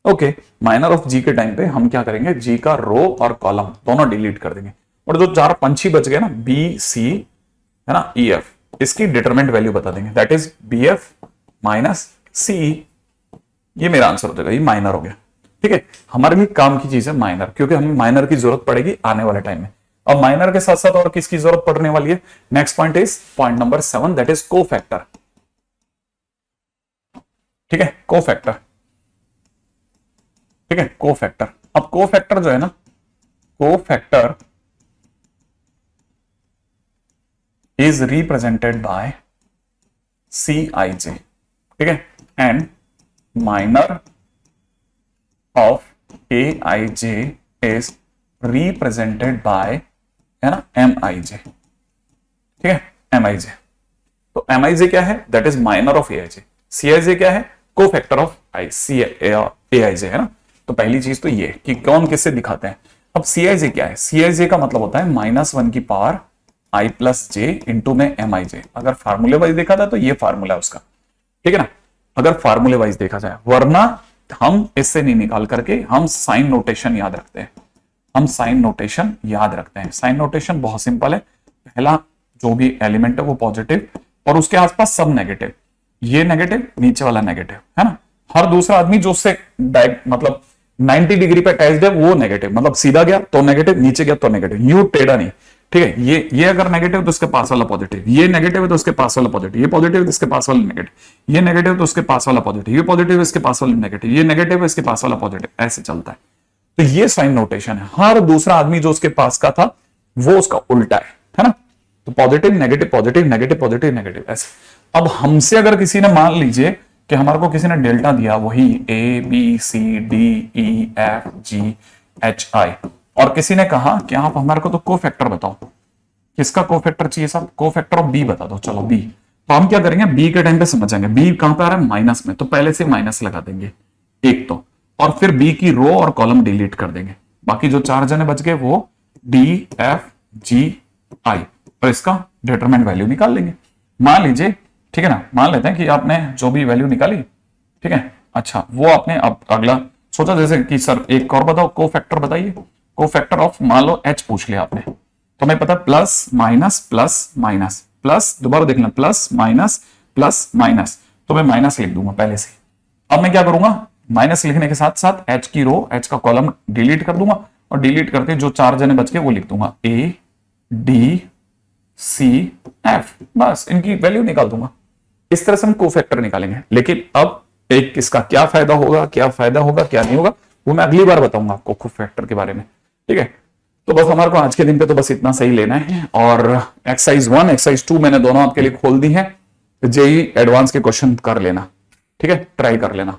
ओके, माइनर ऑफ जी के टाइम पे हम क्या करेंगे, जी का रो और कॉलम दोनों डिलीट कर देंगे। और जो 4 पंछी बच गए ना, बी सी है ना, ई एफ, इसकी डिटरमिनेंट वैल्यू बता देंगे, that is B F minus C. ये मेरा आंसर हो जाएगा, ये माइनर हो गया। ठीक है, हमारे लिए काम की चीज है माइनर, क्योंकि हमें माइनर की जरूरत पड़ेगी आने वाले टाइम में। अब माइनर के साथ साथ और किसकी जरूरत पड़ने वाली है, next point is point number 7, that is cofactor. ठीक है, कोफैक्टर, ठीक है, कोफैक्टर। अब कोफैक्टर जो है ना, cofactor is represented by Cij, ठीक है, and minor of Aij is represented by, है ना, Mij, ठीक है, Mij। तो Mij क्या है, that is minor of Aij। Cij क्या है, कोफैक्टर ऑफ Aij, है ना। तो पहली चीज तो ये कि कौन किससे दिखाते हैं। अब Cij क्या है, Cij का मतलब होता है -1 की power i plus J into में Mij। अगर फार्मूले वाइज देखा जाए तो ये फार्मूला है उसका, ठीक है ना, अगर फार्मूले वाइज देखा जाए, वरना हम इससे नहीं निकाल करके हम साइन नोटेशन याद रखते हैं। साइन नोटेशन बहुत सिंपल है, पहला जो भी एलिमेंट है वो पॉजिटिव और उसके आसपास सब नेगेटिव, ये नेगेटिव, नीचे वाला नेगेटिव, है ना। हर दूसरा आदमी जो उससे मतलब 90 डिग्री पे अटैच्ड है वो नेगेटिव, मतलब सीधा गया तो नेगेटिव, नीचे गया तो नेगेटिव, यू टेढ़ा नहीं। ठीक है, ये अगर नेगेटिव तो उसके पास वाला पॉजिटिव, ये नेगेटिव है तो उसके पास वाला पॉजिटिव, ये पॉजिटिव तो इसके पास वाला नेगेटिव, ये नेगेटिव तो उसके पास वाला पॉजिटिव, ये पॉजिटिव इसके पास वाला नेगेटिव, ये नेगेटिव है इसके पास वाला पॉजिटिव, ऐसे चलता है। तो ये साइन नोटेशन है, हर दूसरा आदमी जो उसके पास का था वो उसका उल्टा है ना। तो positive negative positive negative positive negative ऐसे। अब हमसे अगर किसी ने मान लीजिए कि हमारे को किसी ने डेल्टा दिया, वही A B C D E F G H I, और किसी ने कहा कि आप हमारे को तो कोफैक्टर बताओ, किसका कोफैक्टर चाहिए साहब, कोफैक्टर ऑफ बी बता दो, चलो बी। तो हम क्या करेंगे, बी के टाइम पे समझेंगे बी कहां पे आ रहा है, माइनस में, तो पहले से माइनस लगा देंगे। एक तो, और फिर बी की रो और कॉलम डिलीट कर देंगे। बाकी जो 4 जने बच गए वो डी एफ जी आई, और इसका डिटरमिनेंट वैल्यू निकाल लेंगे। मान लीजिए, ठीक है ना, मान लेते हैं कि आपने जो भी वैल्यू निकाली, ठीक है, अच्छा वो आपने अब अगला सोचा जैसे कि सर एक और बताओ, को फैक्टर बताइए, को फैक्टर ऑफ मान लो एच पूछ लिया आपने, तो हमें पता plus minus plus minus plus, दोबारा देख लें, प्लस माइनस, तो मैं माइनस लिख दूंगा पहले से। अब मैं क्या करूंगा, माइनस लिखने के साथ साथ एच की रो, एच का कॉलम डिलीट कर दूंगा, और डिलीट करके जो 4 जने बच गए वो लिख दूंगा ए डी सी एफ, बस इनकी वैल्यू निकाल दूंगा। इस तरह से हम कोफैक्टर निकालेंगे। लेकिन अब एक इसका क्या फायदा होगा, क्या नहीं होगा, वो मैं अगली बार बताऊंगा आपको कोफैक्टर के बारे में, ठीक है। तो बस हमारे को आज के दिन पे तो बस इतना सही लेना है। और एक्सरसाइज 1 एक्सरसाइज 2 मैंने दोनों आपके लिए खोल दी है, जेई एडवांस के क्वेश्चन कर लेना, ठीक है, ट्राई कर लेना।